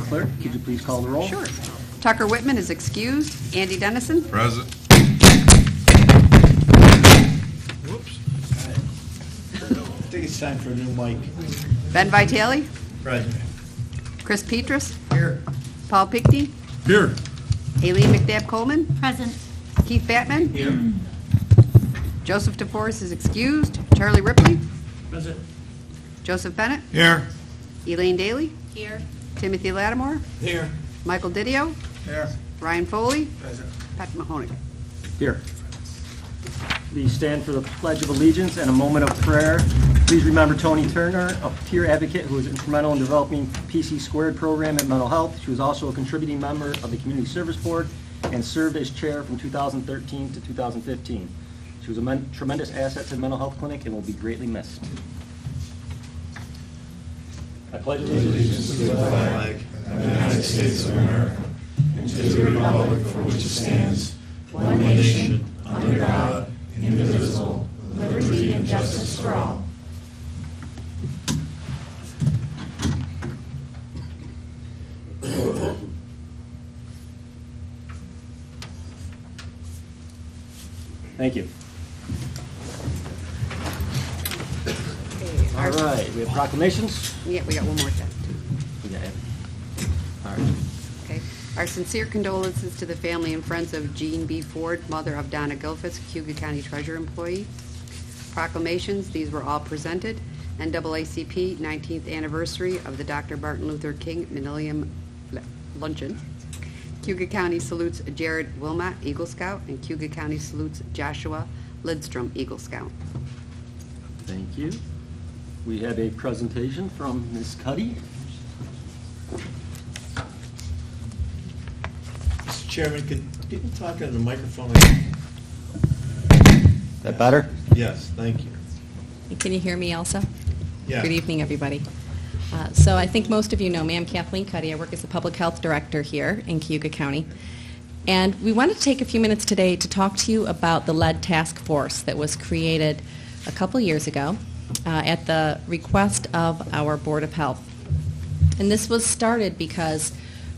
Clerk, could you please call the roll? Sure. Tucker Whitman is excused. Andy Dennison. Present. Whoops. I think it's time for a new mic. Ben Vitale. Present. Chris Petrus. Here. Paul Pickney. Here. Aileen McNabb-Coleman. Present. Keith Batman. Here. Joseph DeForest is excused. Charlie Ripley. Present. Joseph Bennett. Here. Elaine Daly. Here. Timothy Lattimore. Here. Michael Didio. Here. Ryan Foley. Present. Pat Mahoney. Here. Please stand for the Pledge of Allegiance and a moment of prayer. Please remember Tony Turner, a peer advocate who was instrumental in developing PC Squared program at Mental Health. She was also a contributing member of the Community Service Board and served as chair from 2013 to 2015. She was a tremendous asset to the mental health clinic and will be greatly missed. I pledge allegiance to the flag of the United States of America and to the republic for which it stands, one nation, under God, indivisible, with liberty and justice for all. Thank you. All right, we have proclamations. Yeah, we got one more set. We got it. All right. Okay. Our sincere condolences to the family and friends of Jean B. Ford, mother of Donna Gilfus, Cayuga County Treasurer employee. Proclamations, these were all presented. NAACP 19th anniversary of the Dr. Martin Luther King Millennium Luncheon. Cayuga County salutes Jared Wilmot, Eagle Scout, and Cayuga County salutes Joshua Lidstrom, Eagle Scout. Thank you. We have a presentation from Ms. Cuddy. Mr. Chairman, could people talk on the microphone? Is that better? Yes, thank you. Can you hear me also? Yeah. Good evening, everybody. So I think most of you know me. I'm Kathleen Cuddy. I work as the Public Health Director here in Cayuga County. And we wanted to take a few minutes today to talk to you about the lead task force that was created a couple years ago at the request of our Board of Health. And this was started because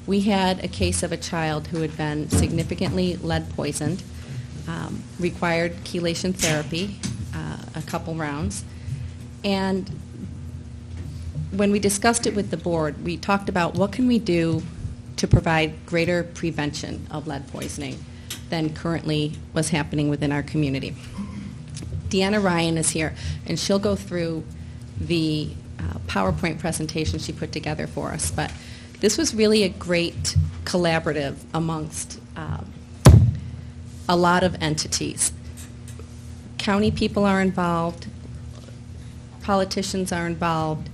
we had a case of a child who had been significantly lead poisoned, required chelation therapy, a couple rounds. And when we discussed it with the board, we talked about what can we do to provide greater prevention of lead poisoning than currently was happening within our community. Deanna Ryan is here, and she'll go through the PowerPoint presentation she put together for us. But this was really a great collaborative amongst a lot of entities. County people are involved, politicians are involved,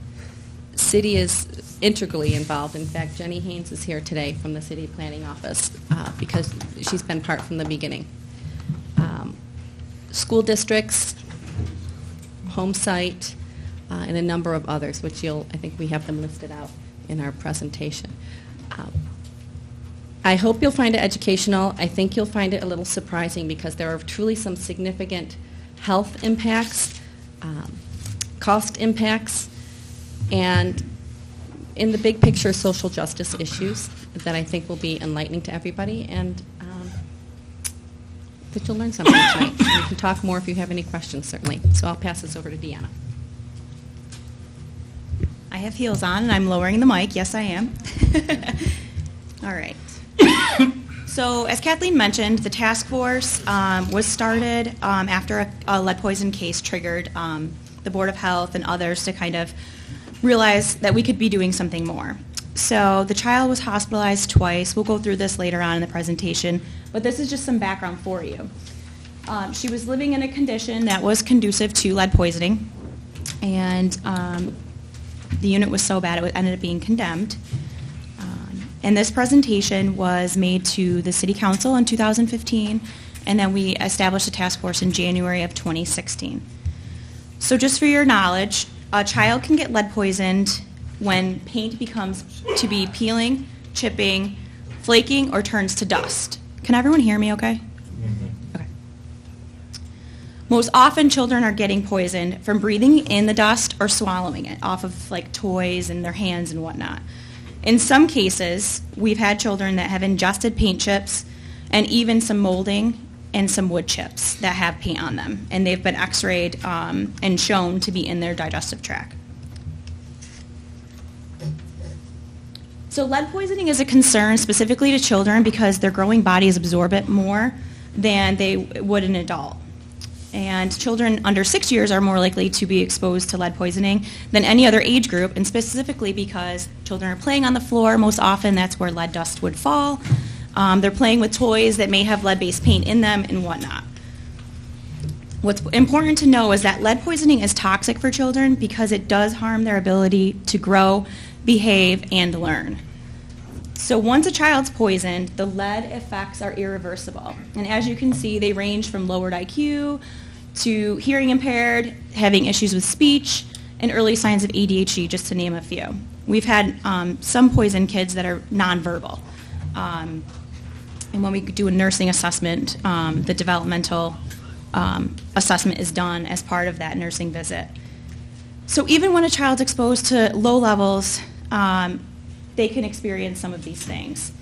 city is integrally involved. In fact, Jenny Haynes is here today from the City Planning Office because she's been part from the beginning. School districts, home site, and a number of others, which I think we have them listed out in our presentation. I hope you'll find it educational. I think you'll find it a little surprising because there are truly some significant health impacts, cost impacts, and in the big picture, social justice issues that I think will be enlightening to everybody, and that you'll learn something tonight. We can talk more if you have any questions, certainly. So I'll pass this over to Deanna. I have heels on, and I'm lowering the mic. Yes, I am. All right. So as Kathleen mentioned, the task force was started after a lead poison case triggered the Board of Health and others to kind of realize that we could be doing something more. So the child was hospitalized twice. We'll go through this later on in the presentation, but this is just some background for you. She was living in a condition that was conducive to lead poisoning, and the unit was so bad it ended up being condemned. And this presentation was made to the City Council in 2015, and then we established a task force in January of 2016. So just for your knowledge, a child can get lead poisoned when paint becomes to be peeling, chipping, flaking, or turns to dust. Can everyone hear me okay? Okay. Most often children are getting poisoned from breathing in the dust or swallowing it off of like toys and their hands and whatnot. In some cases, we've had children that have ingested paint chips and even some molding and some wood chips that have paint on them, and they've been x-rayed and shown to be in their digestive tract. So lead poisoning is a concern specifically to children because their growing bodies absorb it more than they would an adult. And children under 6 years are more likely to be exposed to lead poisoning than any other age group, and specifically because children are playing on the floor. Most often that's where lead dust would fall. They're playing with toys that may have lead-based paint in them and whatnot. What's important to know is that lead poisoning is toxic for children because it does harm their ability to grow, behave, and learn. So once a child's poisoned, the lead effects are irreversible. And as you can see, they range from lowered IQ to hearing impaired, having issues with speech, and early signs of ADHD, just to name a few. We've had some poisoned kids that are nonverbal. And when we do a nursing assessment, the developmental assessment is done as part of that nursing visit. So even when a child's exposed to low levels, they can experience some of these things.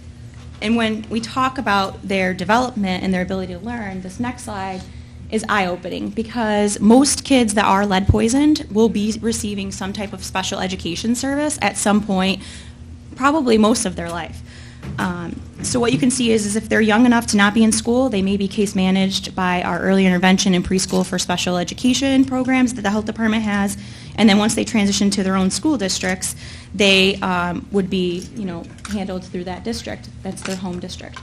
And when we talk about their development and their ability to learn, this next slide is eye-opening because most kids that are lead poisoned will be receiving some type of special education service at some point, probably most of their life. So what you can see is if they're young enough to not be in school, they may be case managed by our early intervention and preschool for special education programs that the health department has. And then once they transition to their own school districts, they would be, handled through that district. That's their home district.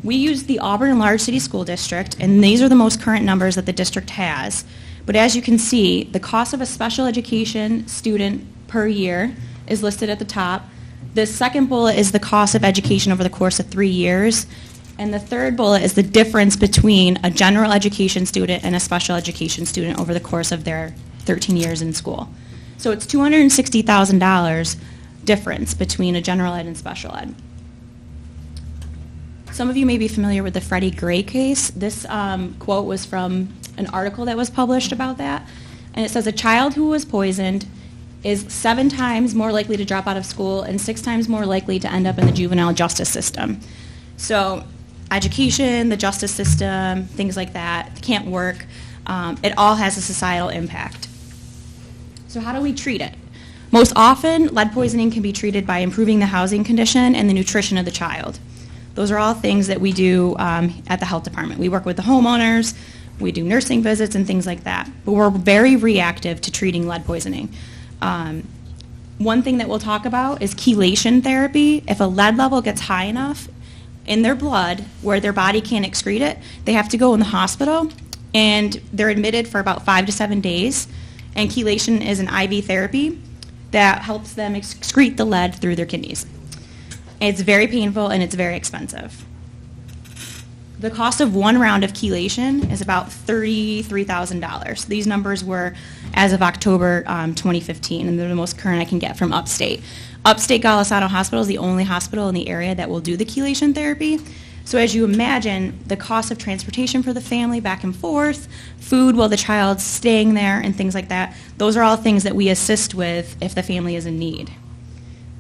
We use the Auburn and Large City School District, and these are the most current numbers that the district has. But as you can see, the cost of a special education student per year is listed at the top. The second bullet is the cost of education over the course of 3 years. And the third bullet is the difference between a general education student and a special education student over the course of their 13 years in school. So it's $260,000 difference between a general ed and special ed. Some of you may be familiar with the Freddie Gray case. This quote was from an article that was published about that. And it says, a child who was poisoned is 7 times more likely to drop out of school and 6 times more likely to end up in the juvenile justice system. So education, the justice system, things like that can't work. It all has a societal impact. So how do we treat it? Most often, lead poisoning can be treated by improving the housing condition and the nutrition of the child. Those are all things that we do at the health department. We work with the homeowners, we do nursing visits and things like that. But we're very reactive to treating lead poisoning. One thing that we'll talk about is chelation therapy. If a lead level gets high enough in their blood where their body can't excrete it, they have to go in the hospital and they're admitted for about 5 to 7 days. And chelation is an IV therapy that helps them excrete the lead through their kidneys. It's very painful and it's very expensive. The cost of 1 round of chelation is about $33,000. These numbers were as of October 2015, and they're the most current I can get from Upstate. Upstate Golisano Hospital is the only hospital in the area that will do the chelation therapy. So as you imagine, the cost of transportation for the family back and forth, food while the child's staying there, and things like that, those are all things that we assist with if the family is in need.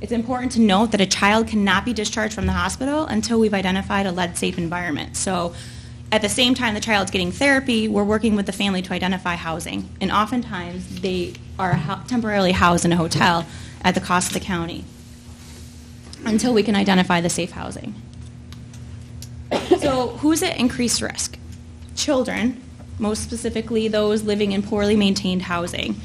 It's important to note that a child cannot be discharged from the hospital until we've identified a lead-safe environment. So at the same time the child's getting therapy, we're working with the family to identify housing. And oftentimes they are temporarily housed in a hotel at the cost of the county until we can identify the safe housing. So who's at increased risk? Children, most specifically those living in poorly maintained housing.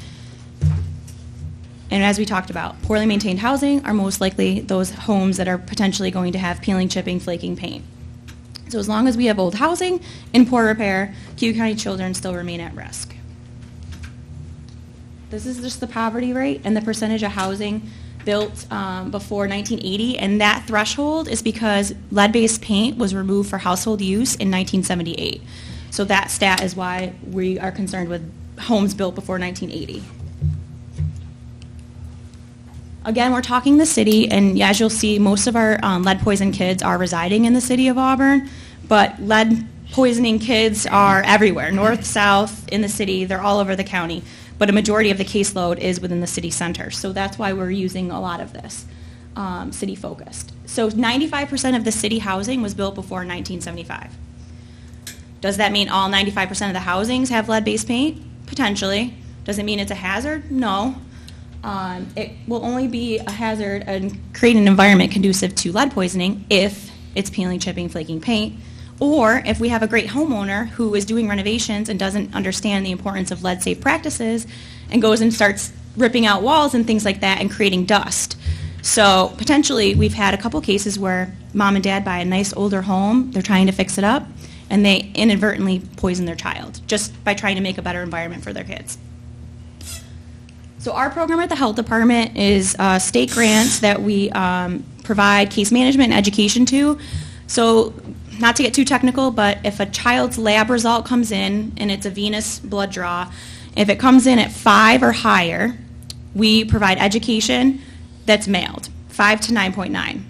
And as we talked about, poorly maintained housing are most likely those homes that are potentially going to have peeling, chipping, flaking paint. So as long as we have old housing in poor repair, Cayuga County children still remain at risk. This is just the poverty rate and the percentage of housing built before 1980, and that threshold is because lead-based paint was removed for household use in 1978. So that stat is why we are concerned with homes built before 1980. Again, we're talking the city, and as you'll see, most of our lead-poisoned kids are residing in the city of Auburn, but lead-poisoning kids are everywhere, north, south, in the city, they're all over the county, but a majority of the caseload is within the city center, so that's why we're using a lot of this. city-focused. So 95% of the city housing was built before 1975. Does that mean all 95% of the housings have lead-based paint? Potentially. Does it mean it's a hazard? No. It will only be a hazard and create an environment conducive to lead poisoning if it's peeling, chipping, flaking paint, or if we have a great homeowner who is doing renovations and doesn't understand the importance of lead-safe practices and goes and starts ripping out walls and things like that and creating dust. So potentially we've had a couple cases where mom and dad buy a nice older home, they're trying to fix it up, and they inadvertently poison their child just by trying to make a better environment for their kids. So our program at the health department is state grants that we provide case management and education to. So not to get too technical, but if a child's lab result comes in and it's a venous blood draw, if it comes in at 5 or higher, we provide education that's mailed, 5 to 9.9.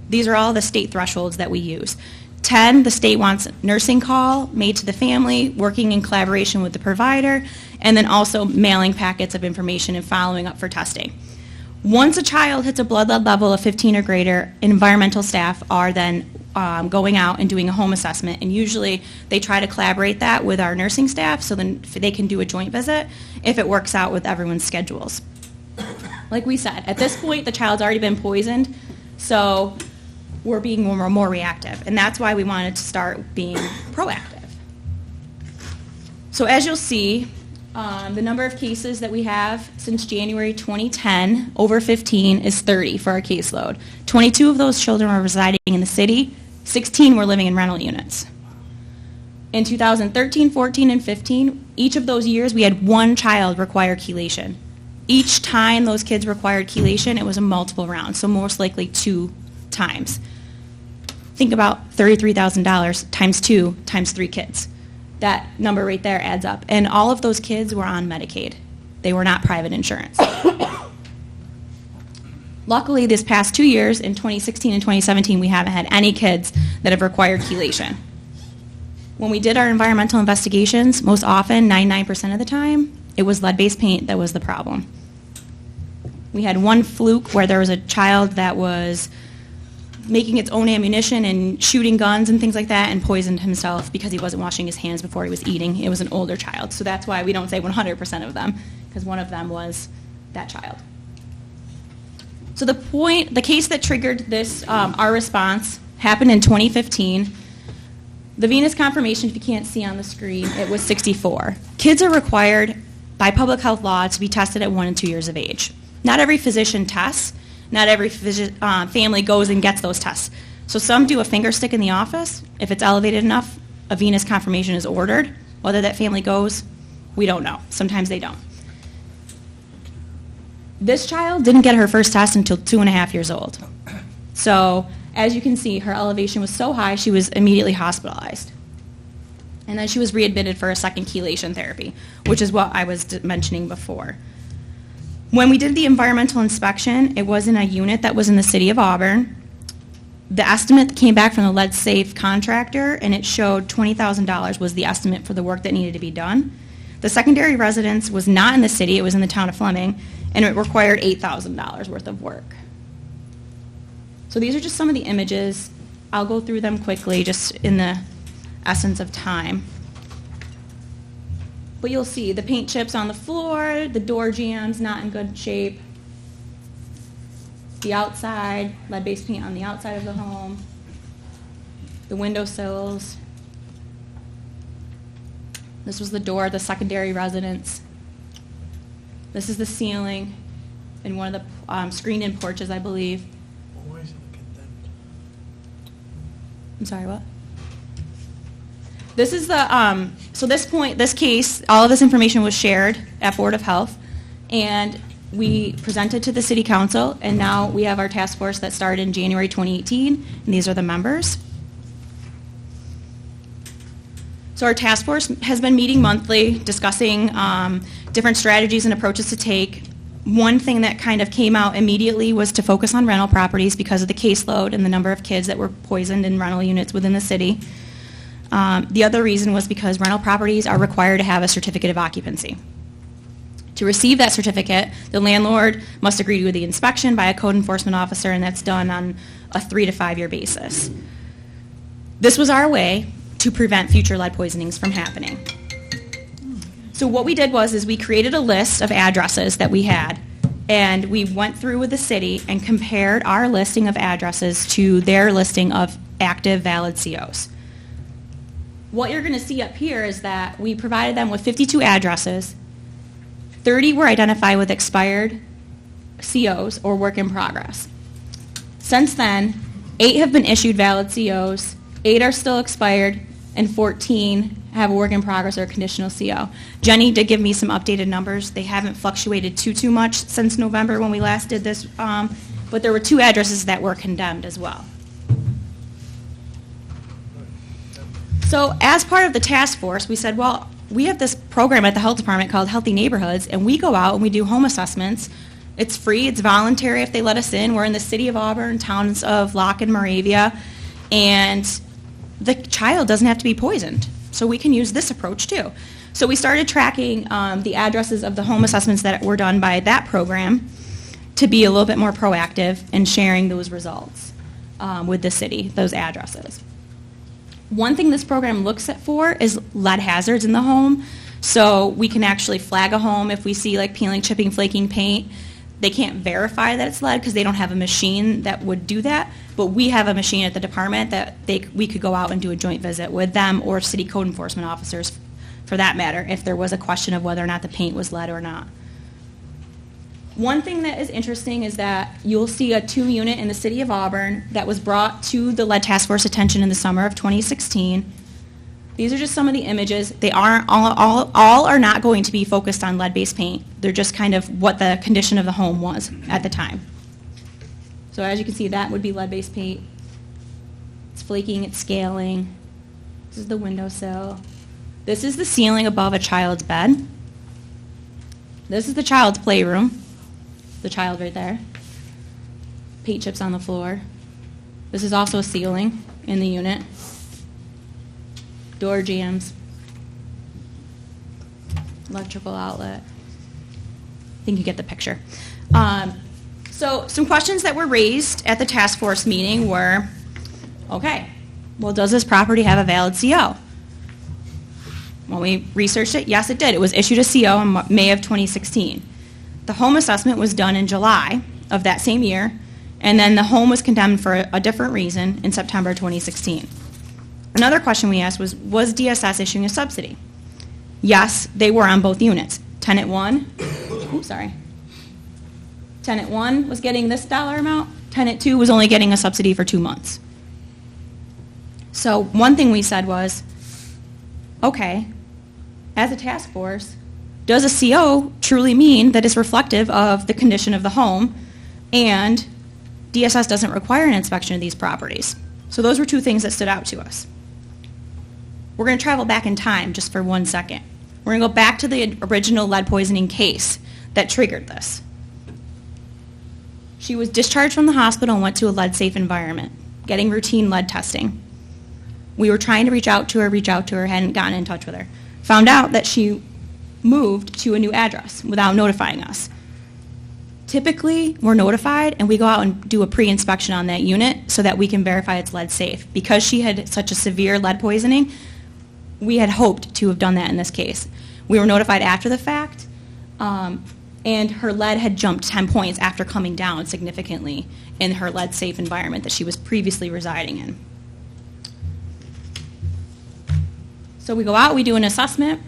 These are all the state thresholds that we use. 10, the state wants nursing call made to the family, working in collaboration with the provider, and then also mailing packets of information and following up for testing. Once a child hits a blood lead level of 15 or greater, environmental staff are then going out and doing a home assessment, and usually they try to collaborate that with our nursing staff so then they can do a joint visit if it works out with everyone's schedules. Like we said, at this point the child's already been poisoned, so we're being more reactive, and that's why we wanted to start being proactive. So as you'll see, the number of cases that we have since January 2010, over 15, is 30 for our caseload. 22 of those children were residing in the city, 16 were living in rental units. In 2013, 14, and 15, each of those years we had one child require chelation. Each time those kids required chelation, it was a multiple round, so most likely 2 times. Think about $33,000 times 2 times 3 kids. That number right there adds up. And all of those kids were on Medicaid. They were not private insurance. Luckily, this past 2 years, in 2016 and 2017, we haven't had any kids that have required chelation. When we did our environmental investigations, most often, 99% of the time, it was lead-based paint that was the problem. We had one fluke where there was a child that was making its own ammunition and shooting guns and things like that and poisoned himself because he wasn't washing his hands before he was eating. It was an older child. So that's why we don't say 100% of them, because one of them was that child. So the case that triggered this, our response, happened in 2015. The venous confirmation, if you can't see on the screen, it was 64. Kids are required by public health law to be tested at 1 and 2 years of age. Not every physician tests. Not every family goes and gets those tests. So some do a finger stick in the office. If it's elevated enough, a venous confirmation is ordered. Whether that family goes, we don't know. Sometimes they don't. This child didn't get her first test until 2.5 years old. So as you can see, her elevation was so high, she was immediately hospitalized. And then she was readmitted for a second chelation therapy, which is what I was mentioning before. When we did the environmental inspection, it was in a unit that was in the city of Auburn. The estimate came back from the lead safe contractor, and it showed $20,000 was the estimate for the work that needed to be done. The secondary residence was not in the city, it was in the town of Fleming, and it required $8,000 worth of work. So these are just some of the images. I'll go through them quickly, just in the essence of time. But you'll see the paint chips on the floor, the door jambs not in good shape, the outside, lead-based paint on the outside of the home, the windowsills. This was the door of the secondary residence. This is the ceiling in one of the screened-in porches, I believe. I'm sorry, what? This is the, so this case, all of this information was shared at Board of Health, and we presented to the City Council, and now we have our task force that started in January 2018, and these are the members. So our task force has been meeting monthly, discussing different strategies and approaches to take. One thing that kind of came out immediately was to focus on rental properties because of the caseload and the number of kids that were poisoned in rental units within the city. The other reason was because rental properties are required to have a certificate of occupancy. To To receive that certificate, the landlord must agree to the inspection by a code enforcement officer, and that's done on a 3 to 5 year basis. This was our way to prevent future lead poisonings from happening. So what we did is we created a list of addresses that we had, and we went through with the city and compared our listing of addresses to their listing of active valid COs. What you're going to see up here is that we provided them with 52 addresses. 30 were identified with expired COs or work in progress. Since then, 8 have been issued valid COs, 8 are still expired, and 14 have a work in progress or a conditional CO. Jenny did give me some updated numbers. They haven't fluctuated too much since November when we last did this, but there were 2 addresses that were condemned as well. So as part of the task force, we said, well, we have this program at the health department called Healthy Neighborhoods, and we go out and we do home assessments. It's free, it's voluntary if they let us in. We're in the city of Auburn, towns of Locke and Moravia, and the child doesn't have to be poisoned. So we can use this approach too. So we started tracking the addresses of the home assessments that were done by that program to be a little bit more proactive in sharing those results with the city, those addresses. One thing this program looks at for is lead hazards in the home. So we can actually flag a home if we see like peeling, chipping, flaking paint. They can't verify that it's lead because they don't have a machine that would do that, but we have a machine at the department that we could go out and do a joint visit with them or city code enforcement officers for that matter if there was a question of whether or not the paint was lead or not. One thing that is interesting is that you'll see a 2 unit in the city of Auburn that was brought to the lead task force attention in the summer of 2016. These are just some of the images. They aren't all are not going to be focused on lead-based paint. They're just kind of what the condition of the home was at the time. So as you can see, that would be lead-based paint. It's flaking, it's scaling. This is the windowsill. This is the ceiling above a child's bed. This is the child's playroom. The child right there. Paint chips on the floor. This is also a ceiling in the unit. Door jams. Electrical outlet. I think you get the picture. So some questions that were raised at the task force meeting were, okay, well, does this property have a valid CO? When we researched it, yes, it did. It was issued a CO in May of 2016. The home assessment was done in July of that same year, and then the home was condemned for a different reason in September 2016. Another question we asked was DSS issuing a subsidy? Yes, they were on both units. Tenant 1 was getting this dollar amount. Tenant 2 was only getting a subsidy for 2 months. So one thing we said was, okay, as a task force, does a CO truly mean that it's reflective of the condition of the home, and DSS doesn't require an inspection of these properties? So those were 2 things that stood out to us. We're going to travel back in time just for 1 second. We're going to go back to the original lead poisoning case that triggered this. She was discharged from the hospital and went to a lead-safe environment, getting routine lead testing. We were trying to reach out to her, hadn't gotten in touch with her. Found out that she moved to a new address without notifying us. Typically, we're notified and we go out and do a pre-inspection on that unit so that we can verify it's lead safe. Because she had such a severe lead poisoning, we had hoped to have done that in this case. We were notified after the fact, and her lead had jumped 10 points after coming down significantly in her lead safe environment that she was previously residing in. So we go out, we do an assessment.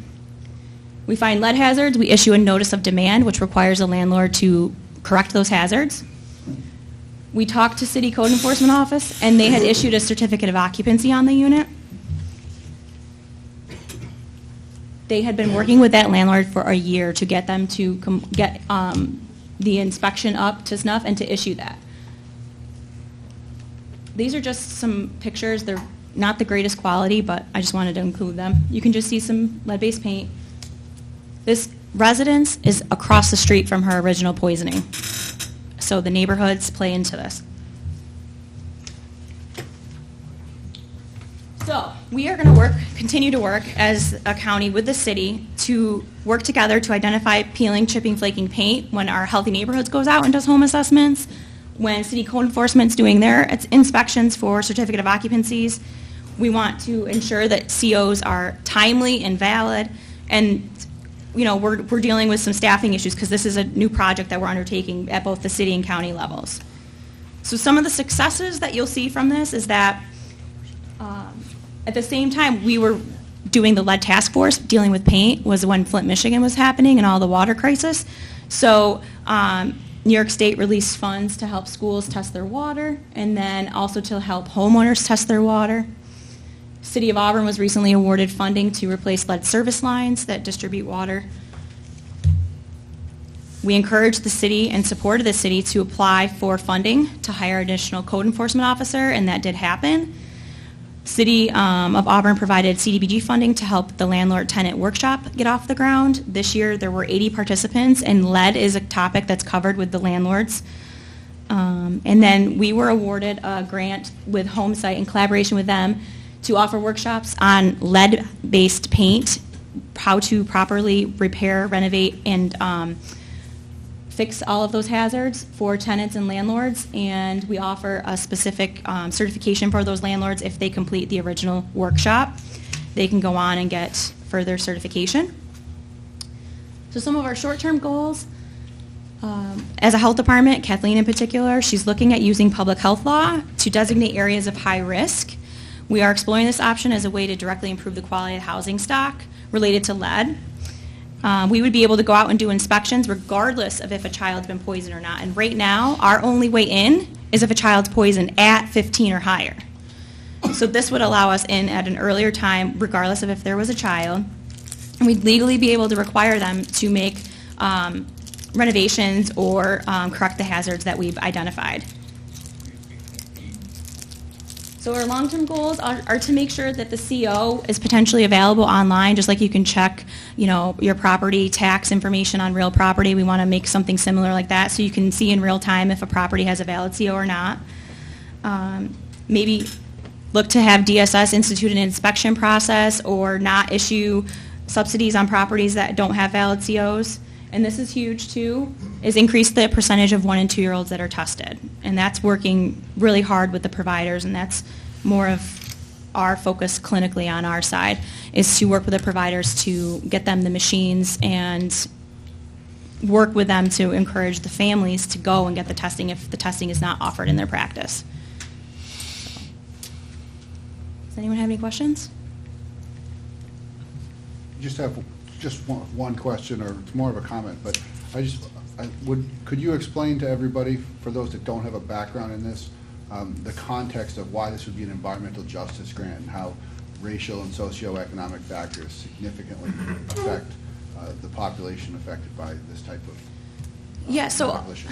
We find lead hazards, we issue a notice of demand, which requires a landlord to correct those hazards. We talked to City Code Enforcement Office, and they had issued a certificate of occupancy on the unit. They had been working with that landlord for a year to get them to get the inspection up to snuff and to issue that. These are just some pictures. They're not the greatest quality, but I just wanted to include them. You can just see some lead-based paint. This residence is across the street from her original poisoning, so the neighborhoods play into this. So we are going to continue to work as a county with the city to work together to identify peeling, chipping, flaking paint when our Healthy Neighborhoods goes out and does home assessments, when city code enforcement's doing their inspections for certificate of occupancies. We want to ensure that COs are timely and valid, and we're dealing with some staffing issues because this is a new project that we're undertaking at both the city and county levels. So some of the successes that you'll see from this is that at the same time we were doing the lead task force, dealing with paint, was when Flint, Michigan was happening and all the water crisis. So New York State released funds to help schools test their water, and then also to help homeowners test their water. City of Auburn was recently awarded funding to replace lead service lines that distribute water. We encouraged the city and supported the city to apply for funding to hire additional code enforcement officer, and that did happen. City of Auburn provided CDBG funding to help the landlord-tenant workshop get off the ground. This year there were 80 participants, and lead is a topic that's covered with the landlords. And then we were awarded a grant with Homesite in collaboration with them to offer workshops on lead-based paint, how to properly repair, renovate, and fix all of those hazards for tenants and landlords, and we offer a specific certification for those landlords. If they complete the original workshop, they can go on and get further certification. So some of our short-term goals, as a health department, Kathleen in particular, she's looking at using public health law to designate areas of high risk. We are exploring this option as a way to directly improve the quality of housing stock related to lead. We would be able to go out and do inspections regardless of if a child's been poisoned or not. And right now, our only way in is if a child's poisoned at 15 or higher. So this would allow us in at an earlier time, regardless of if there was a child. And we'd legally be able to require them to make renovations or correct the hazards that we've identified. So our long-term goals are to make sure that the CO is potentially available online, just like you can check, your property tax information on real property. We want to make something similar like that so you can see in real time if a property has a valid CO or not. Maybe look to have DSS institute an inspection process or not issue subsidies on properties that don't have valid COs. And this is huge too, is increase the percentage of 1- and 2-year-olds that are tested. And that's working really hard with the providers, and that's more of our focus clinically on our side, is to work with the providers to get them the machines and work with them to encourage the families to go and get the testing if the testing is not offered in their practice. Does anyone have any questions? Just have one question, or it's more of a comment, but could you explain to everybody, for those that don't have a background in this, the context of why this would be an environmental justice grant and how racial and socioeconomic factors significantly affect the population affected by this type of abolition?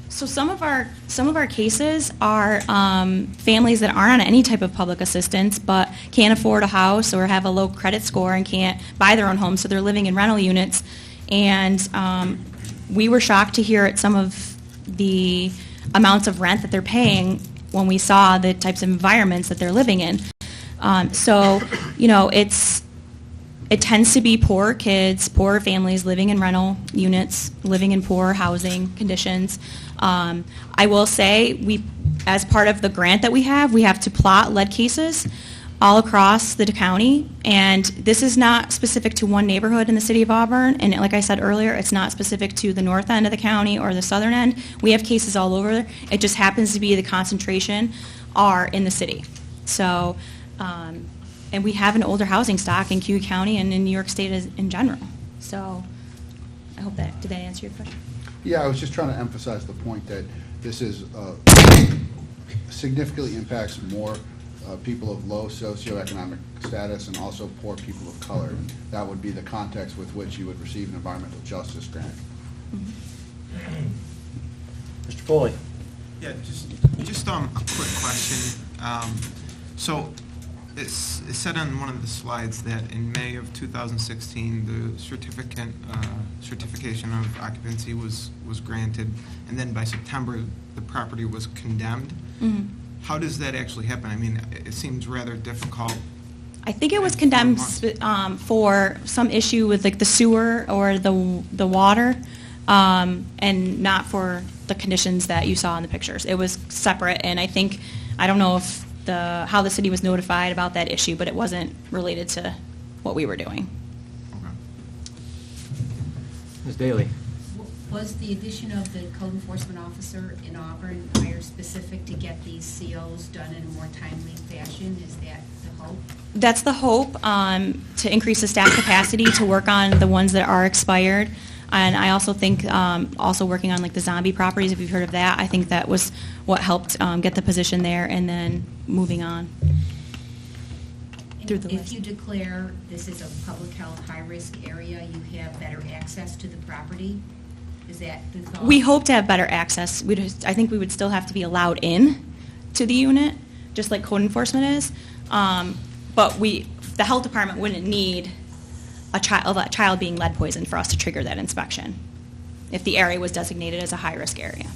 So some of our cases are families that aren't on any type of public assistance but can't afford a house or have a low credit score and can't buy their own home, so they're living in rental units. And we were shocked to hear at some of the amounts of rent that they're paying when we saw the types of environments that they're living in. It tends to be poor kids, poor families living in rental units, living in poor housing conditions. I will say, as part of the grant that we have to plot lead cases all across the county, and this is not specific to one neighborhood in the city of Auburn, and like I said earlier, it's not specific to the north end of the county or the southern end. We have cases all over. It just happens to be the concentration are in the city. So, and we have an older housing stock in Cayuga County and in New York State in general. So I hope did that answer your question? Yeah, I was just trying to emphasize the point that this is significantly impacts more people of low socioeconomic status and also poor people of color. And that would be the context with which you would receive an environmental justice grant. Mm-hmm. Mr. Foley. Yeah, just a quick question. So it said on one of the slides that in May of 2016 the certification of occupancy was granted, and then by September the property was condemned. Mm-hmm. How does that actually happen? I mean, it seems rather difficult I think it was condemned for some issue with like the sewer or the water, and not for the conditions that you saw in the pictures. It was separate, and I don't know if how the city was notified about that issue, but it wasn't related to what we were doing. Ms. Daly? Was the addition of the code enforcement officer in Auburn hire specific to get these COs done in a more timely fashion? Is that the hope? That's the hope, to increase the staff capacity to work on the ones that are expired. And I also think also working on like the zombie properties, if you've heard of that, I think that was what helped get the position there and then moving on. Through the If list. you declare this is a public health high-risk area, you have better access to the property? Is that the thought? We hope to have better access. I think we would still have to be allowed in to the unit, just like code enforcement is. But the health department wouldn't need a child being lead poisoned for us to trigger that inspection if the area was designated as a high-risk area.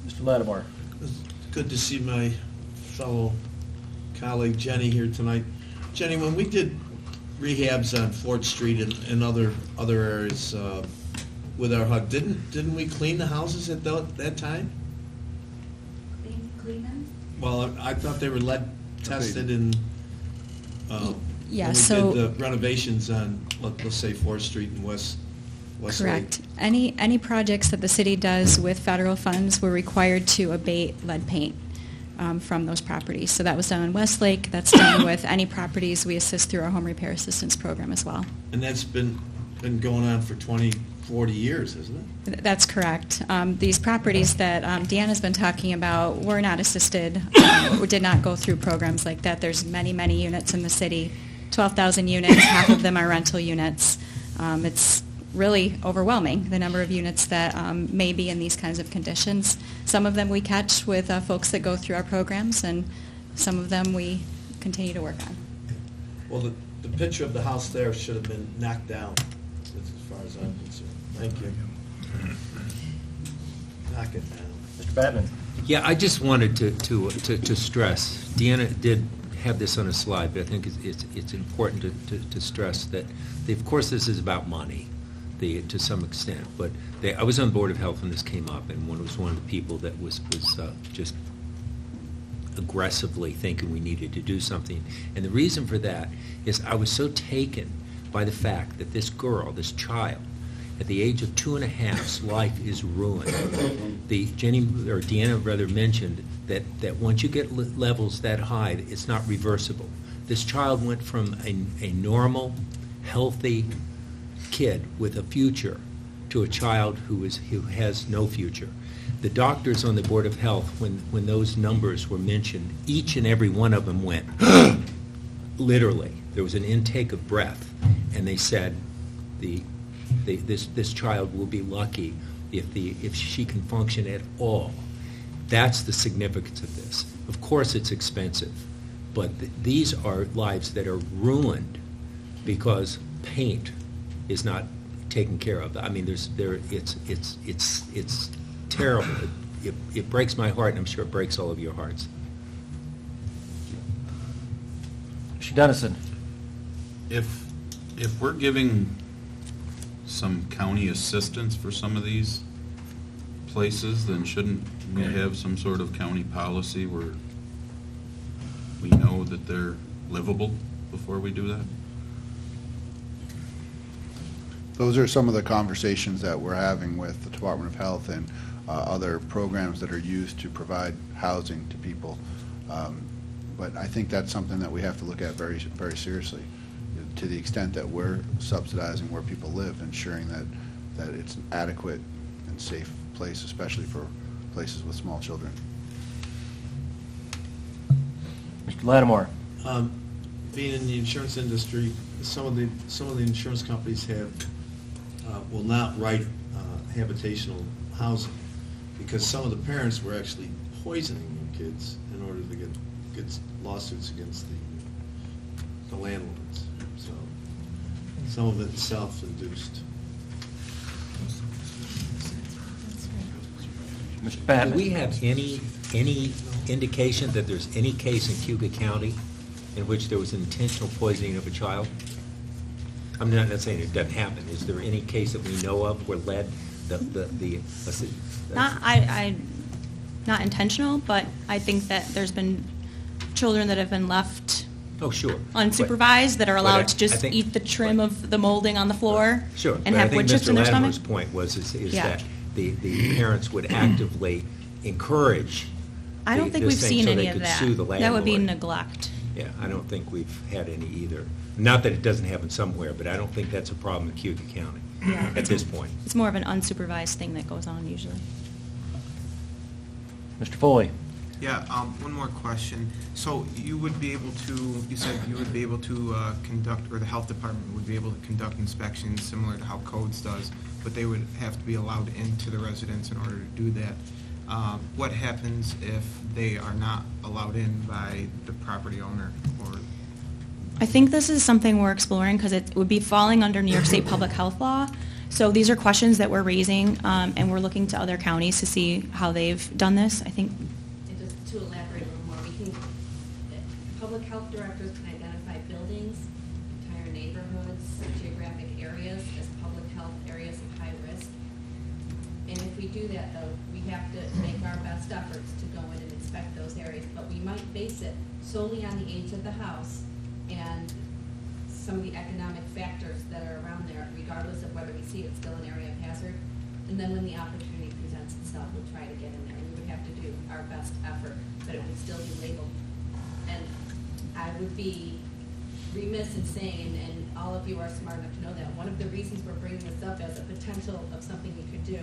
Mr. Lattimore? It's good to see my fellow colleague Jenny here tonight. Jenny, when we did rehabs on Fort Street and other areas with our HUD, didn't we clean the houses at that time? Clean them? Well, I thought they were lead tested and Yeah, when we so- did the renovations on, let's say, 4th Street and West Correct. Any projects that the city does with federal funds, we're required to abate lead paint from those properties. So that was done on Westlake. That's done with any properties we assist through our home repair assistance program as well. And that's been going on for 20, 40 years, isn't it? That's correct. These properties that Deanna's been talking about were not assisted, or did not go through programs like that. There's many, many units in the city, 12,000 units, half of them are rental units. It's really overwhelming, the number of units that may be in these kinds of conditions. Some of them we catch with folks that go through our programs, and some of them we continue to work on. Well, the picture of the house there should have been knocked down, as far as I'm concerned. Thank you. Knock it down. Mr. Batman? Yeah, I just wanted to stress, Deanna did have this on a slide, but I think it's important to stress that, of course, this is about money to some extent, but I was on Board of Health when this came up, and was one of the people that was just aggressively thinking we needed to do something. And the reason for that is I was so taken by the fact that this girl, this child, at the age of 2.5's life is ruined. Deanna rather mentioned that once you get levels that high, it's not reversible. This child went from a normal, healthy kid with a future to a child who has no future. The doctors on the Board of Health, when those numbers were mentioned, each and every one of them went, literally. There was an intake of breath, and they said this child will be lucky if she can function at all. That's the significance of this. Of course, it's expensive, but these are lives that are ruined because paint is not taken care of. I mean, it's terrible. It breaks my heart, and I'm sure it breaks all of your hearts. Mr. Dennison? If we're giving some county assistance for some of these places, then shouldn't we have some sort of county policy where we know that they're livable before we do that? Those are some of the conversations that we're having with the Department of Health and other programs that are used to provide housing to people. But I think that's something that we have to look at very, very seriously, to the extent that we're subsidizing where people live, ensuring that it's an adequate and safe place, especially for places with small children. Mr. Lattimore? Being in the insurance industry, some of the insurance companies will not write habitational housing because some of the parents were actually poisoning their kids in order to get lawsuits against the landlords. So some of it is self-induced. Mr. Do Batman? we have any indication that there's any case in Cayuga County in which there was intentional poisoning of a child? I'm not saying it doesn't happen. Is there any case that we know of where lead, Not intentional, but I think that there's been children that have been left oh, sure. unsupervised that are But allowed I to just think- eat the trim of the molding on the floor Sure. and but have I think wood chips Mr. in their stomach. Latimer's point was Yeah. that the parents would actively encourage I don't think this we've thing seen so any they of could that. sue the That would be landlord. neglect. Yeah, I don't think we've had any either. Not that it doesn't happen somewhere, but I don't think that's a problem in Cayuga County Yeah. at this point. It's more of an unsupervised thing that goes on usually. Mr. Foley? Yeah, one more question. So you would be able to, you said you would be able to conduct, or the health department would be able to conduct inspections similar to how codes does, but they would have to be allowed into the residence in order to do that. What happens if they are not allowed in by the property owner or? I think this is something we're exploring because it would be falling under New York State public health law. So these are questions that we're raising, and we're looking to other counties to see how they've done this. I think And just to elaborate a little more, public health directors can identify buildings, entire neighborhoods, geographic areas as public health areas of high risk. And if we do that, though, we have to make our best efforts to go in and inspect those areas. But we might base it solely on the age of the house and some of the economic factors that are around there, regardless of whether we see it's still an area of hazard. And then when the opportunity presents itself, we'll try to get in there. We would have to do our best effort, but it would still be labeled. And I would be remiss in saying, and all of you are smart enough to know that, one of the reasons we're bringing this up as a potential of something we could do,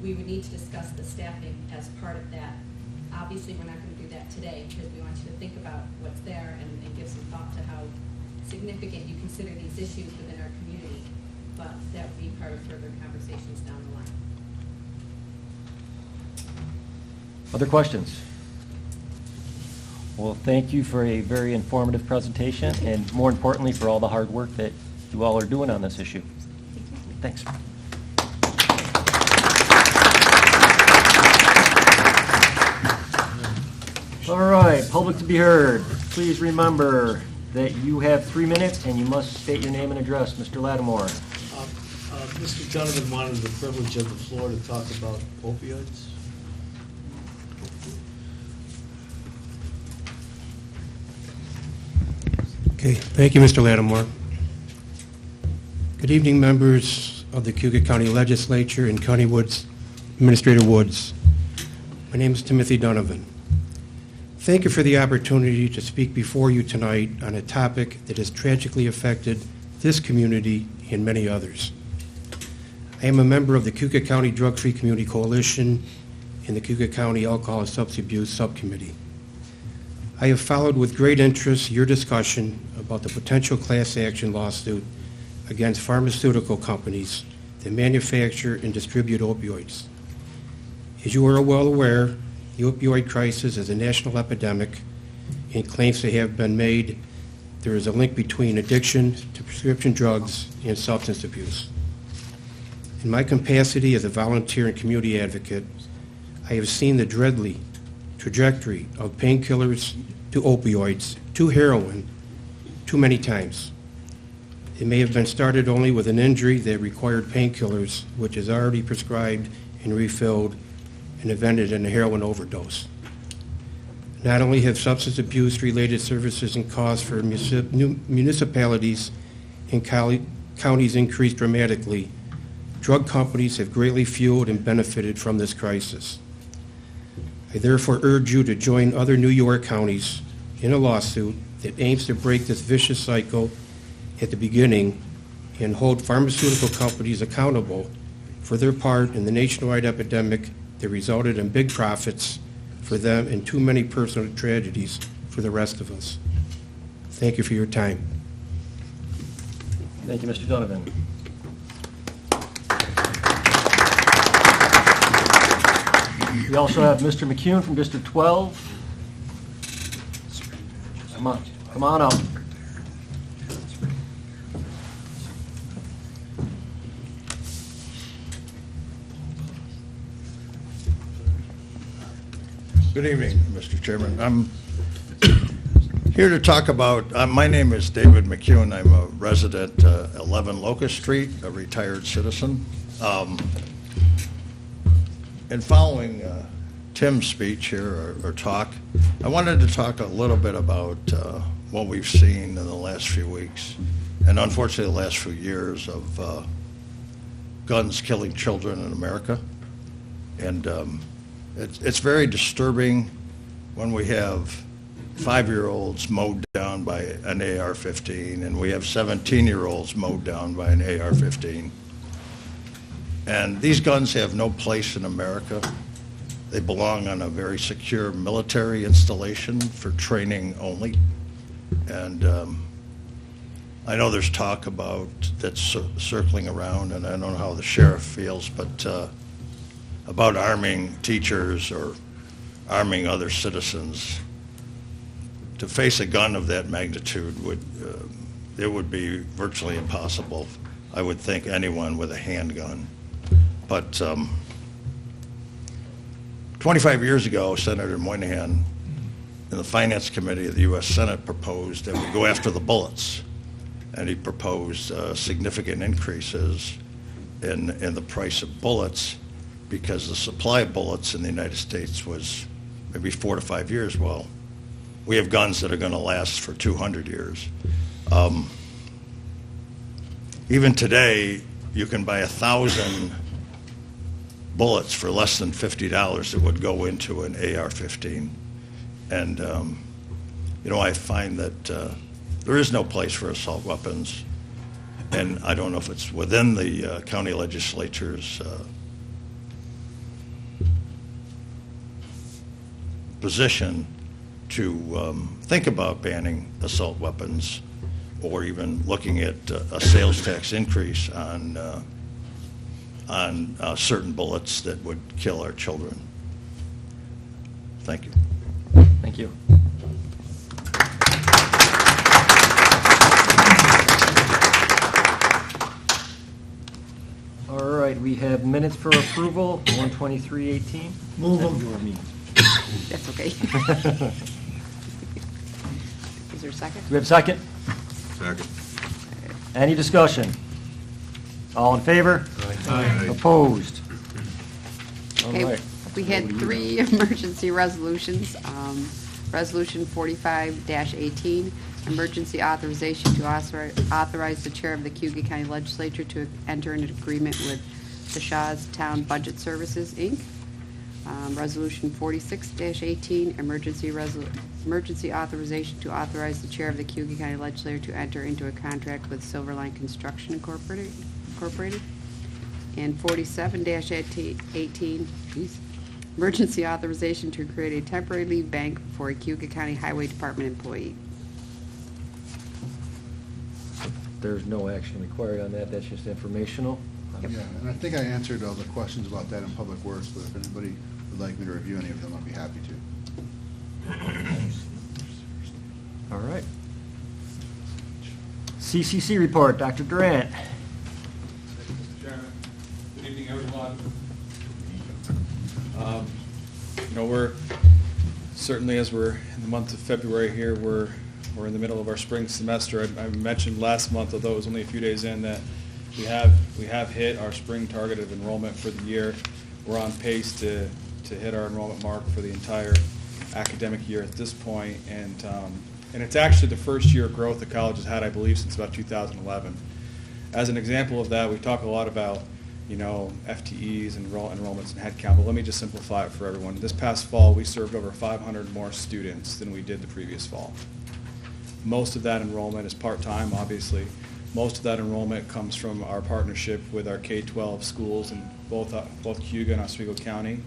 we would need to discuss the staffing as part of that. Obviously, we're not going to do that today because we want you to think about what's there and give some thought to how significant you consider these issues within our community. But that would be part of further conversations down the line. Other questions? Well, thank you for a very informative presentation, and more importantly, for all the hard work that you all are doing on this issue. Thanks. All right, public to be heard. Please remember that you have 3 minutes, and you must state your name and address. Mr. Lattimore. Mr. Donovan wanted the privilege of the floor to talk about opioids. Okay, thank you, Mr. Lattimore. Good evening, members of the Cayuga County Legislature and County Woods, Administrator Woods. My name is Timothy Donovan. Thank you for the opportunity to speak before you tonight on a topic that has tragically affected this community and many others. I am a member of the Cayuga County Drug-Free Community Coalition and the Cayuga County Alcohol and Substance Abuse Subcommittee. I have followed with great interest your discussion about the potential class action lawsuit against pharmaceutical companies that manufacture and distribute opioids. As you are well aware, the opioid crisis is a national epidemic, and claims that have been made there is a link between addiction to prescription drugs and substance abuse. In my capacity as a volunteer and community advocate, I have seen the dreadly trajectory of painkillers to opioids to heroin too many times. It may have been started only with an injury that required painkillers, which is already prescribed and refilled and ended in a heroin overdose. Not only have substance abuse-related services and costs for municipalities and counties increased dramatically, drug companies have greatly fueled and benefited from this crisis. I therefore urge you to join other New York counties in a lawsuit that aims to break this vicious cycle at the beginning and hold pharmaceutical companies accountable for their part in the nationwide epidemic that resulted in big profits for them and too many personal tragedies for the rest of us. Thank you for your time. Thank you, Mr. Donovan. We also have Mr. McCune from District 12. Come on up. Good evening, Mr. Chairman. I'm Here to talk about, my name is David McCune. I'm a resident, 11 Locust Street, a retired citizen. In following Tim's speech here, or talk, I wanted to talk a little bit about what we've seen in the last few weeks, and unfortunately the last few years, of guns killing children in America. And it's very disturbing when we have 5-year-olds mowed down by an AR-15, and we have 17-year-olds mowed down by an AR-15. And these guns have no place in America. They belong on a very secure military installation for training only. And I know there's talk about that's circling around, and I don't know how the sheriff feels, but about arming teachers or arming other citizens. To face a gun of that magnitude would be virtually impossible. I would think anyone with a handgun. But 25 years ago, Senator Moynihan in the Finance Committee of the U.S. Senate proposed that we go after the bullets. And he proposed significant increases in the price of bullets because the supply of bullets in the United States was maybe 4 to 5 years. Well, we have guns that are going to last for 200 years. Even today, you can buy 1,000 bullets for less than $50 that would go into an AR-15. And, I find that there is no place for assault weapons. And I don't know if it's within the county legislature's position to think about banning assault weapons, or even looking at a sales tax increase on certain bullets that would kill our children. Thank you. Thank you. All right, we have minutes for approval, 123:18. Move them. You or me? That's okay. Is there a second? Do we have a second? Second. Any discussion? All in favor? Aye. Opposed? All Okay, right. we had 3 emergency resolutions. Resolution 45-18, emergency authorization to authorize the chair of the Cayuga County Legislature to enter an agreement with the Shaw's Town Budget Services, Inc. Resolution 46-18, emergency authorization to authorize the chair of the Cayuga County Legislature to enter into a contract with Silverline Construction Incorporated. And 47-18, emergency authorization to create a temporary leave bank for a Cayuga County Highway Department employee. There's no action required on that, that's just informational. Yep. Yeah, and I think I answered all the questions about that in Public Works, but if anybody would like me to review any of them, I'd be happy to. All right. CCC report, Dr. Durant. Mr. Chairman, good evening, everyone. We're certainly, as we're in the month of February here, we're in the middle of our spring semester. I mentioned last month, although it was only a few days in, that we have hit our spring target of enrollment for the year. We're on pace to hit our enrollment mark for the entire academic year at this point, and it's actually the first year of growth the college has had, I believe, since about 2011. As an example of that, we talk a lot about FTEs and enrollments and headcount, but let me just simplify it for everyone. This past fall, we served over 500 more students than we did the previous fall. Most of that enrollment is part-time, obviously. Most of that enrollment comes from our partnership with our K-12 schools in both Cayuga and Oswego County.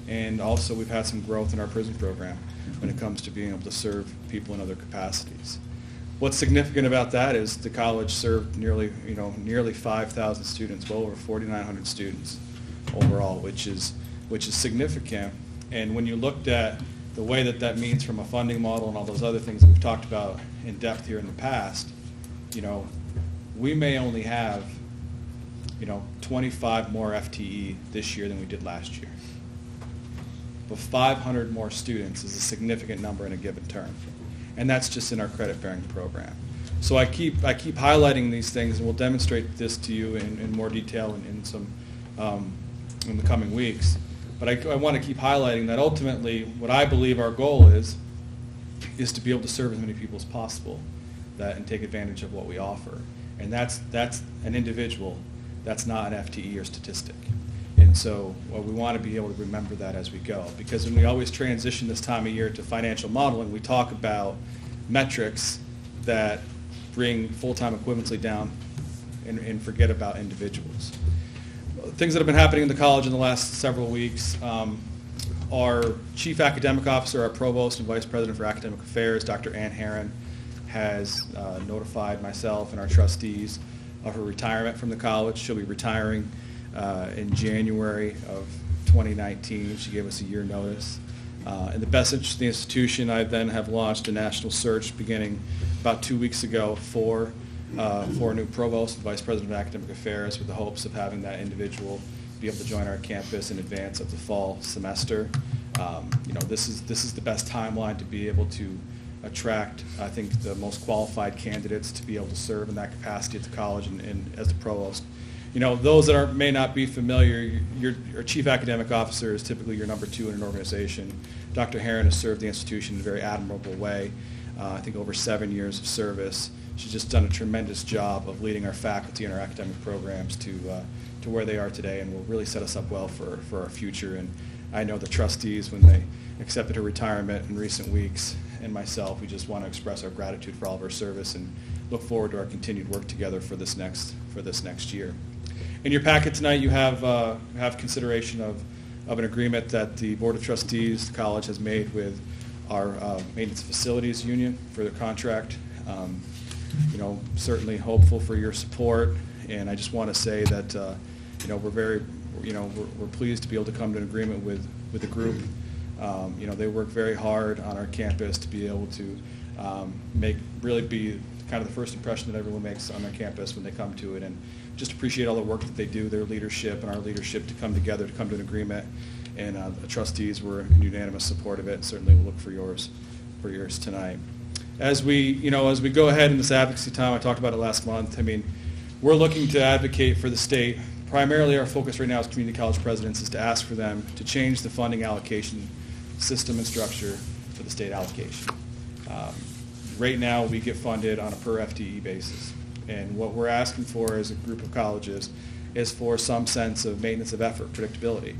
And also, we've had some growth in our prison program when it comes to being able to serve people in other capacities. What's significant about that is the college served nearly 5,000 students, well over 4,900 students overall, which is significant. And when you looked at the way that means from a funding model and all those other things that we've talked about in depth here in the past, we may only have 25 more FTE this year than we did last year. But 500 more students is a significant number in a given term. and that's just in our credit-bearing program. So I keep highlighting these things, and we'll demonstrate this to you in more detail in the coming weeks. But I want to keep highlighting that ultimately what I believe our goal is to be able to serve as many people as possible and take advantage of what we offer. And that's an individual. That's not an FTE or statistic. And so we want to be able to remember that as we go. Because when we always transition this time of year to financial modeling, we talk about metrics that bring full-time equivalency down and forget about individuals. Things that have been happening in the college in the last several weeks, our chief academic officer, our provost and vice president for academic affairs, Dr. Ann Herron, has notified myself and our trustees of her retirement from the college. She'll be retiring in January of 2019. She gave us a year notice. In the best interest of the institution, I then have launched a national search beginning about 2 weeks ago for a new provost and vice president of academic affairs, with the hopes of having that individual be able to join our campus in advance of the fall semester. This is the best timeline to be able to attract, I think, the most qualified candidates to be able to serve in that capacity at the college and as the provost. Those that may not be familiar, your chief academic officer is typically your number 2 in an organization. Dr. Herron has served the institution in a very admirable way. I think over 7 years of service. She's just done a tremendous job of leading our faculty and our academic programs to where they are today, and will really set us up well for our future. And I know the trustees, when they accepted her retirement in recent weeks, and myself, we just want to express our gratitude for all of her service and look forward to our continued work together for this next year. In your packet tonight, you have consideration of an agreement that the Board of Trustees, the college, has made with our Maintenance Facilities Union for their contract. Certainly hopeful for your support, and I just want to say that we're pleased to be able to come to an agreement with the group. They work very hard on our campus to be able to be kind of the first impression that everyone makes on their campus when they come to it, and just appreciate all the work that they do, their leadership and our leadership, to come together to come to an agreement. And the trustees were in unanimous support of it. Certainly we'll look for yours tonight. As we go ahead in this advocacy time, I talked about it last month. We're looking to advocate for the state. Primarily our focus right now as community college presidents is to ask for them to change the funding allocation system and structure for the state allocation. Right now we get funded on a per FTE basis. And what we're asking for as a group of colleges is for some sense of maintenance of effort, predictability.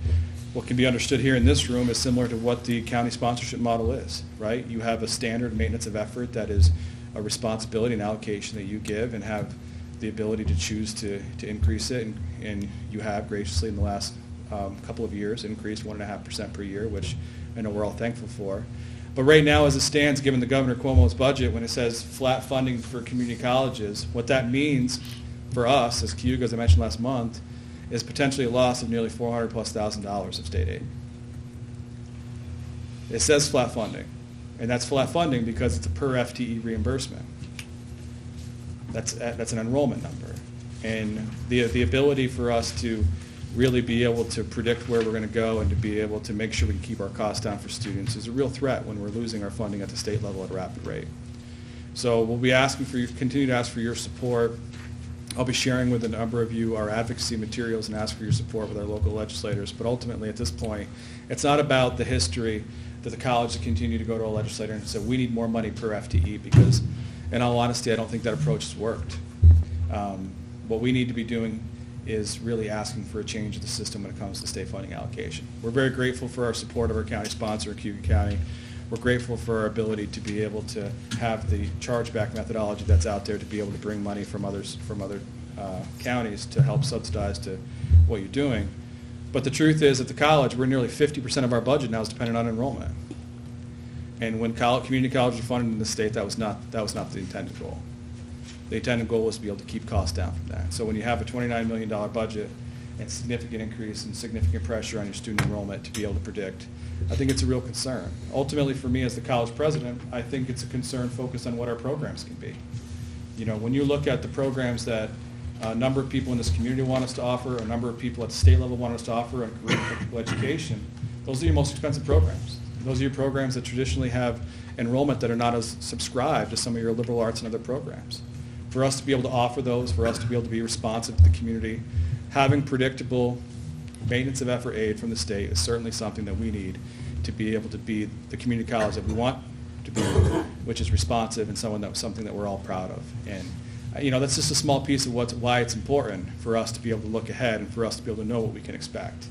What can be understood here in this room is similar to what the county sponsorship model is, right? You have a standard maintenance of effort that is a responsibility and allocation that you give, and have the ability to choose to increase it, and you have graciously in the last couple of years increased 1.5% per year, which I know we're all thankful for. But right now, as it stands, given the Governor Cuomo's budget, when it says flat funding for community colleges, what that means for us as Cayuga, as I mentioned last month, is potentially a loss of nearly $400,000+ of state aid. It says flat funding, and that's flat funding because it's a per FTE reimbursement. That's an enrollment number, and the ability for us to really be able to predict where we're going to go and to be able to make sure we can keep our costs down for students is a real threat when we're losing our funding at the state level at a rapid rate. So we'll be asking for you, continue to ask for your support. I'll be sharing with a number of you our advocacy materials and ask for your support with our local legislators. But ultimately, at this point, it's not about the history that the college has continued to go to a legislator and say, we need more money per FTE, because in all honesty, I don't think that approach has worked. What we need to be doing is really asking for a change of the system when it comes to state funding allocation. We're very grateful for our support of our county sponsor, Cayuga County. We're grateful for our ability to be able to have the chargeback methodology that's out there to be able to bring money from other counties to help subsidize to what you're doing. But the truth is, at the college, we're nearly 50% of our budget now is dependent on enrollment. And when community colleges are funded in the state, that was not the intended goal. The intended goal was to be able to keep costs down from that. So when you have a $29 million budget and significant increase and significant pressure on your student enrollment to be able to predict, I think it's a real concern. Ultimately, for me as the college president, I think it's a concern focused on what our programs can be. When you look at the programs that a number of people in this community want us to offer, a number of people at the state level want us to offer, and career technical education, those are your most expensive programs. Those are your programs that traditionally have enrollment that are not as subscribed as some of your liberal arts and other programs. For us to be able to offer those, for us to be able to be responsive to the community, having predictable maintenance of effort aid from the state is certainly something that we need to be able to be the community college that we want to be, which is responsive and something that we're all proud of. And that's just a small piece of why it's important for us to be able to look ahead and for us to be able to know what we can expect.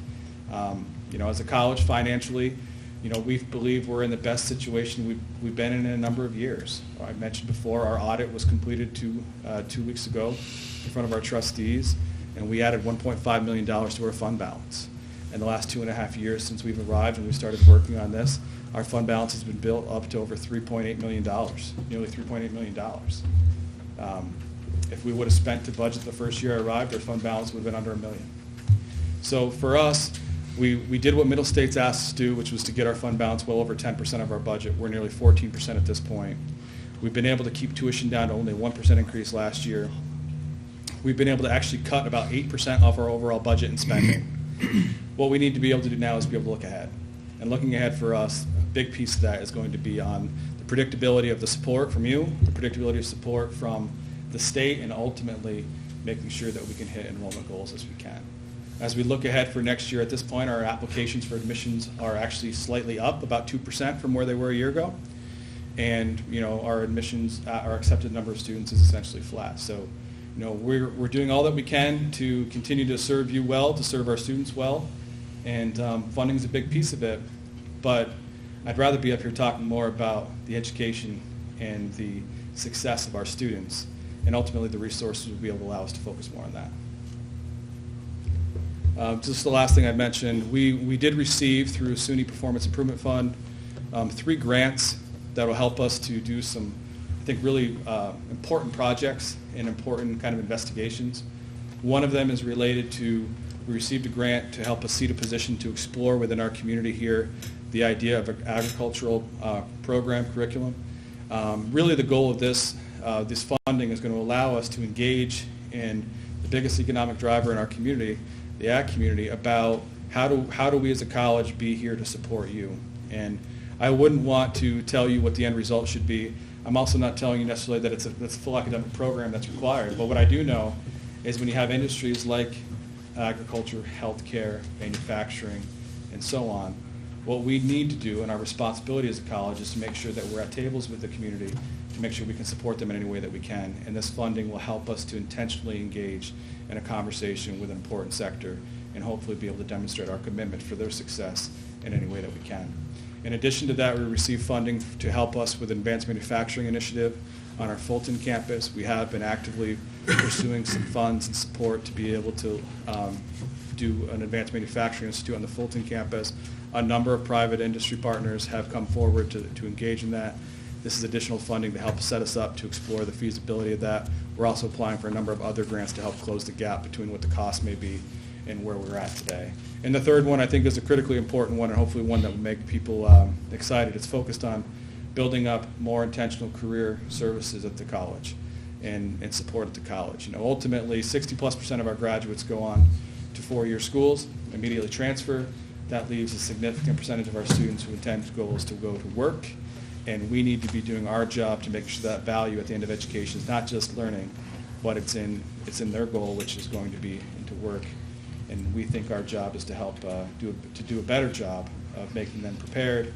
As a college financially, we believe we're in the best situation we've been in a number of years. I mentioned before, our audit was completed 2 weeks ago in front of our trustees, and we added $1.5 million to our fund balance. In the last 2.5 years since we've arrived and we started working on this, our fund balance has been built up to over $3.8 million, nearly $3.8 million. If we would have spent to budget the first year I arrived, our fund balance would have been under $1 million. So for us, we did what Middle States asked us to do, which was to get our fund balance well over 10% of our budget. We're nearly 14% at this point. We've been able to keep tuition down to only a 1% increase last year. We've been able to actually cut about 8% off our overall budget and spending. What we need to be able to do now is be able to look ahead. And looking ahead for us, a big piece of that is going to be on the predictability of the support from you, the predictability of support from the state, and ultimately making sure that we can hit enrollment goals as we can. As we look ahead for next year, at this point, our applications for admissions are actually slightly up, about 2% from where they were a year ago. And our admissions, our accepted number of students is essentially flat. So we're doing all that we can to continue to serve you well, to serve our students well, and funding is a big piece of it. But I'd rather be up here talking more about the education and the success of our students, and ultimately the resources will be able to allow us to focus more on that. Just the last thing I mentioned, we did receive through SUNY Performance Improvement Fund 3 grants that will help us to do some, I think, really important projects and important kind of investigations. One of them is related to, we received a grant to help us seed a position to explore within our community here the idea of an agricultural program curriculum. Really the goal of this funding is going to allow us to engage in the biggest economic driver in our community, the ag community, about how do we as a college be here to support you. And I wouldn't want to tell you what the end result should be. I'm also not telling you necessarily that it's a full academic program that's required. But what I do know is when you have industries like agriculture, healthcare, manufacturing, and so on, what we need to do and our responsibility as a college is to make sure that we're at tables with the community to make sure we can support them in any way that we can. And this funding will help us to intentionally engage in a conversation with an important sector and hopefully be able to demonstrate our commitment for their success in any way that we can. In addition to that, we received funding to help us with an advanced manufacturing initiative on our Fulton campus. We have been actively pursuing some funds and support to be able to do an advanced manufacturing institute on the Fulton campus. A number of private industry partners have come forward to engage in that. This is additional funding to help set us up to explore the feasibility of that. We're also applying for a number of other grants to help close the gap between what the cost may be and where we're at today. And the third one I think is a critically important one, and hopefully one that will make people excited. It's focused on building up more intentional career services at the college and support at the college. Ultimately, 60+% of our graduates go on to 4-year schools, immediately transfer. That leaves a significant percentage of our students who intend to go to work, and we need to be doing our job to make sure that value at the end of education is not just learning, but it's in their goal, which is going to be into work. And we think our job is to help do a better job of making them prepared,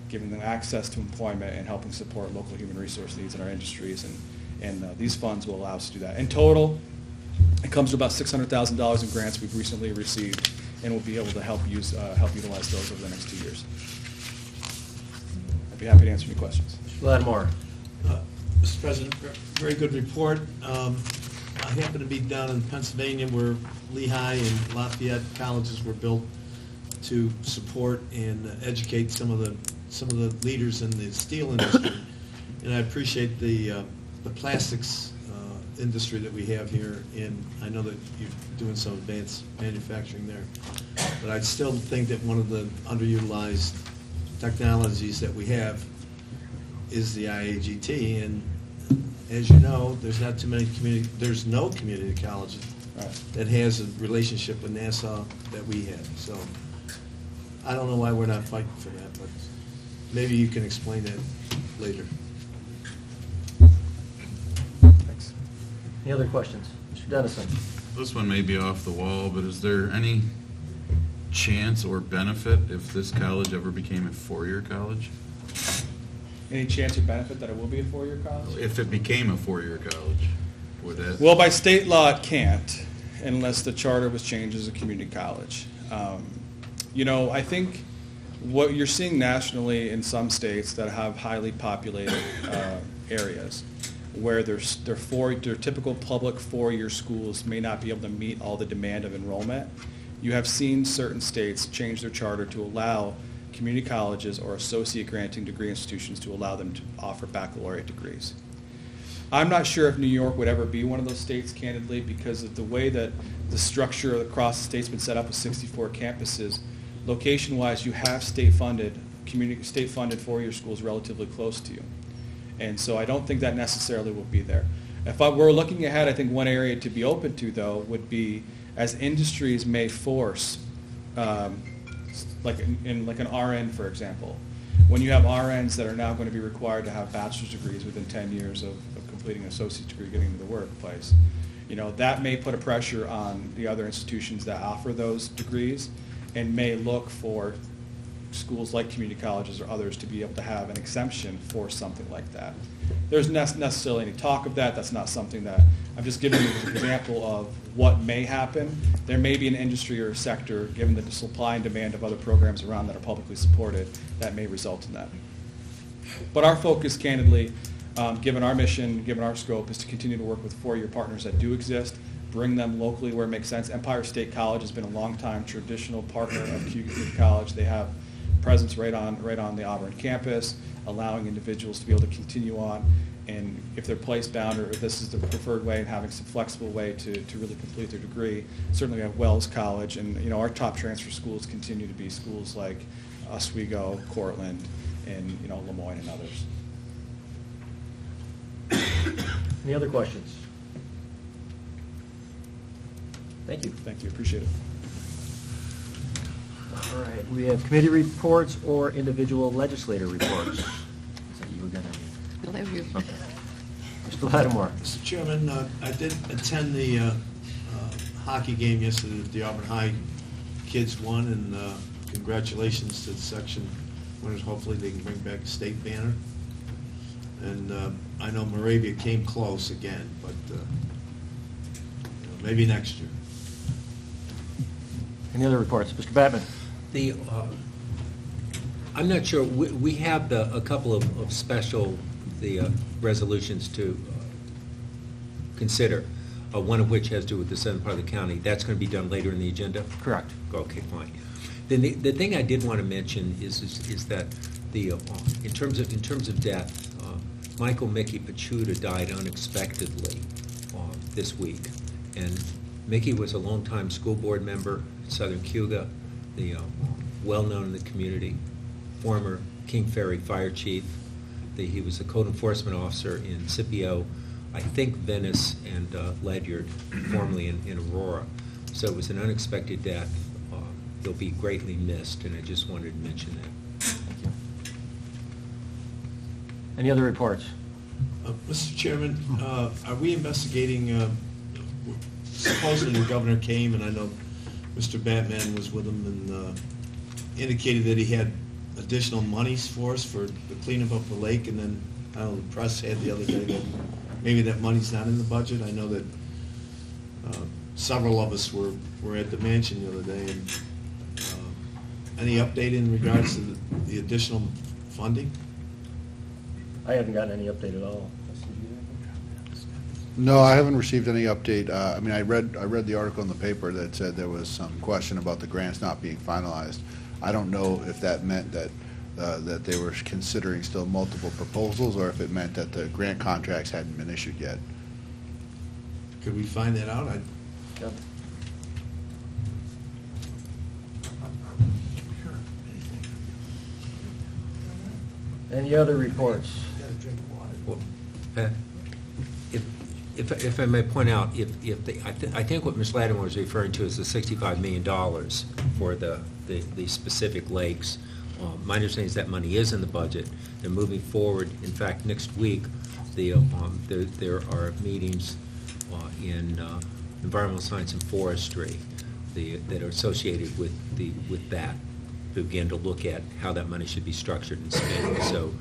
giving them access to employment, and helping support local human resource needs in our industries. And these funds will allow us to do that. In total, it comes to about $600,000 in grants we've recently received, and we'll be able to help utilize those over the next 2 years. I'd be happy to answer any questions. Gladmore. Mr. President, very good report. I happen to be down in Pennsylvania where Lehigh and Lafayette colleges were built to support and educate some of the leaders in the steel industry. And I appreciate the plastics industry that we have here, and I know that you're doing some advanced manufacturing there. But I still think that one of the underutilized technologies that we have is the IAGT, and as you know, there's not too many there's no community colleges that has a relationship with NASA that we have. So I don't know why we're not fighting for that, but maybe you can explain that later. Thanks. Any other questions? Mr. Dennison? This one may be off the wall, but is there any chance or benefit if this college ever became a four-year college? Any chance or benefit that it will be a four-year college? If it became a four-year college, would that? Well, by state law, it can't unless the charter was changed as a community college. I think what you're seeing nationally in some states that have highly populated areas where their typical public four-year schools may not be able to meet all the demand of enrollment, you have seen certain states change their charter to allow community colleges or associate granting degree institutions to allow them to offer baccalaureate degrees. I'm not sure if New York would ever be one of those states, candidly, because of the way that the structure across the state's been set up with 64 campuses. Location-wise, you have state-funded four-year schools relatively close to you. And so I don't think that necessarily will be there. If we're looking ahead, I think one area to be open to, though, would be as industries may force, like an RN, for example, when you have RNs that are now going to be required to have bachelor's degrees within 10 years of completing an associate's degree, getting into the workplace, that may put a pressure on the other institutions that offer those degrees and may look for schools like community colleges or others to be able to have an exemption for something like that. There's not necessarily any talk of that. That's not something that, I'm just giving you an example of what may happen. There may be an industry or a sector, given the supply and demand of other programs around that are publicly supported, that may result in that. But our focus, candidly, given our mission, given our scope, is to continue to work with four-year partners that do exist, bring them locally where it makes sense. Empire State College has been a long-time traditional partner of Cayuga Community College. They have presence right on the Auburn campus, allowing individuals to be able to continue on, and if they're place-bound or if this is the preferred way and having some flexible way to really complete their degree. Certainly we have Wells College, and our top transfer schools continue to be schools like Oswego, Cortland, and Lemoyne and others. Any other questions? Thank you. Thank you, appreciate it. All right, we have committee reports or individual legislator reports. Is that you again? No, that was you. Okay. Mr. Lattimore. Mr. Chairman, I did attend the hockey game yesterday that the Auburn High kids won, and congratulations to the section winners. Hopefully they can bring back a state banner. And I know Moravia came close again, but maybe next year. Any other reports? Mr. Batman. I'm not sure, we have a couple of special resolutions to consider, one of which has to do with the southern part of the county. That's going to be done later in the agenda? Correct. Okay, fine. Then the thing I did want to mention is that in terms of death, Michael Mickey Pachuta died unexpectedly this week, and Mickey was a longtime school board member at Southern Cayuga, well-known in the community, former King Ferry fire chief. He was a code enforcement officer in Scipio, I think Venice, and Ledyard, formerly in Aurora. So it was an unexpected death. He'll be greatly missed, and I just wanted to mention that. Thank you. Any other reports? Mr. Chairman, are we investigating, supposedly the governor came, and I know Mr. Batman was with him, and indicated that he had additional monies for us for the cleanup of the lake, and then, I don't know, the press had the other day that maybe that money's not in the budget. I know that several of us were at the mansion the other day, and any update in regards to the additional funding? I haven't gotten any update at all. No, I haven't received any update. I mean, I read the article in the paper that said there was some question about the grants not being finalized. I don't know if that meant that that they were considering still multiple proposals, or if it meant that the grant contracts hadn't been issued yet. Could we find that out? Yep. Any other reports? Well, Pat, if I may point out, I think what Ms. Lattimore was referring to is the $65 million for the specific lakes. My understanding is that money is in the budget. They're moving forward. In fact, next week, there are meetings in environmental science and forestry that are associated with that, to begin to look at how that money should be structured and spent. So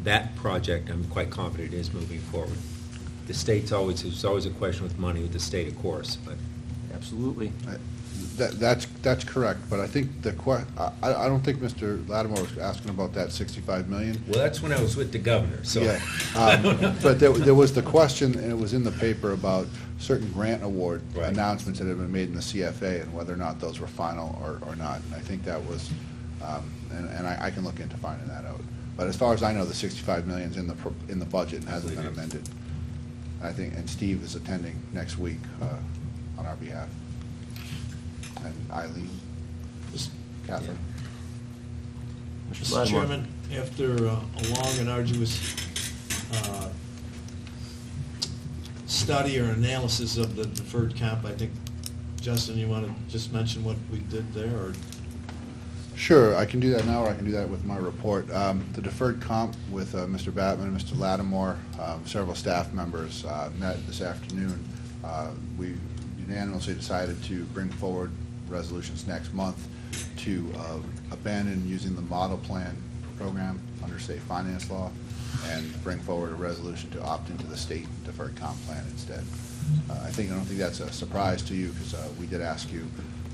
that project, I'm quite confident, is moving forward. The state's there's always a question with money with the state, of course, but. Absolutely. That's correct, but I think I don't think Mr. Lattimore was asking about that 65 million. Well, that's when I was with the governor, so. Yeah, but there was the question, and it was in the paper, about certain grant award announcements that had been made in the CFA and whether or not those were final or not. And I think that was, and I can look into finding that out. But as far as I know, the 65 million is in the budget and hasn't been amended. I think, and Steve is attending next week on our behalf. And Eileen, Catherine. Mr. Chairman, after a long and arduous study or analysis of the deferred comp, I think, Justin, you want to just mention what we did there, or? Sure, I can do that now, or I can do that with my report. The deferred comp with Mr. Batman and Mr. Lattimore, several staff members met this afternoon. We unanimously decided to bring forward resolutions next month to abandon using the model plan program under state finance law and bring forward a resolution to opt into the state deferred comp plan instead. I don't think that's a surprise to you, because we did ask you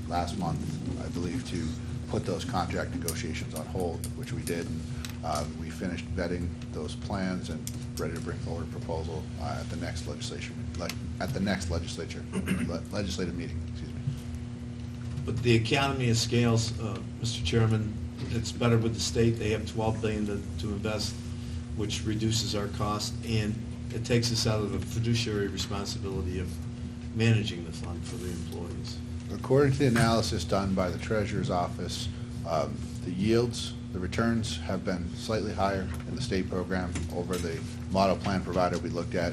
last month, I believe, to put those contract negotiations on hold, which we did. And, we finished vetting those plans and ready to bring forward a proposal at the next legislative meeting. Excuse me. But the economy of scales, Mr. Chairman, it's better with the state. They have $12 billion to invest, which reduces our cost, and it takes us out of the fiduciary responsibility of managing the fund for the employees. According to the analysis done by the Treasurer's Office, the yields, the returns have been slightly higher in the state program over the model plan provider we looked at.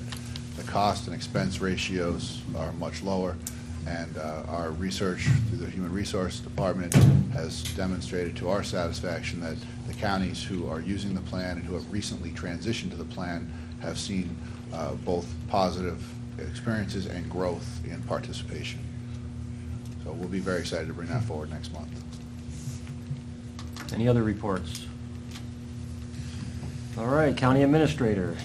The cost and expense ratios are much lower, and our research through the Human Resource Department has demonstrated to our satisfaction that the counties who are using the plan and who have recently transitioned to the plan have seen both positive experiences and growth in participation. So we'll be very excited to bring that forward next month. Any other reports? All right, County Administrator.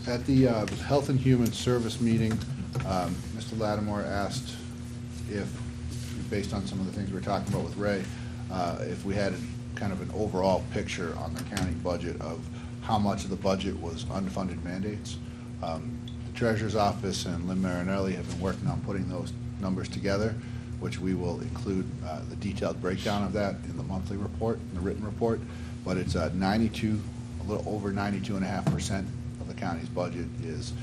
At the Health and Human Service meeting, Mr. Lattimore asked if, based on some of the things we were talking about with Ray, if we had kind of an overall picture on the county budget of how much of the budget was unfunded mandates. The Treasurer's Office and Lynn Marinelli have been working on putting those numbers together, which we will include the detailed breakdown of that in the monthly report, in the written report. But it's a little over 92.5% of the county's budget is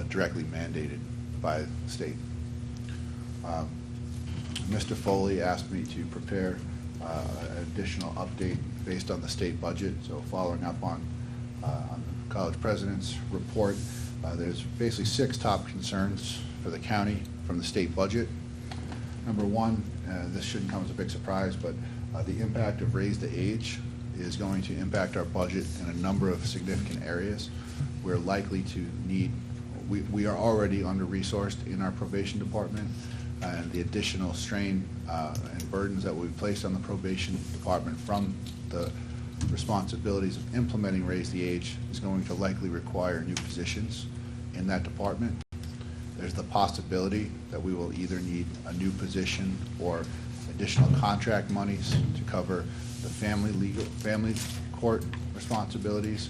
directly mandated by the state. Mr. Foley asked me to prepare an additional update based on the state budget. So following up on the college president's report, there's basically 6 top concerns for the county from the state budget. Number one, this shouldn't come as a big surprise, but the impact of raise the age is going to impact our budget in a number of significant areas. We're likely to need, we are already under-resourced in our probation department, and the additional strain and burdens that will be placed on the probation department from the responsibilities of implementing raise the age is going to likely require new positions in that department. There's the possibility that we will either need a new position or additional contract monies to cover the family court responsibilities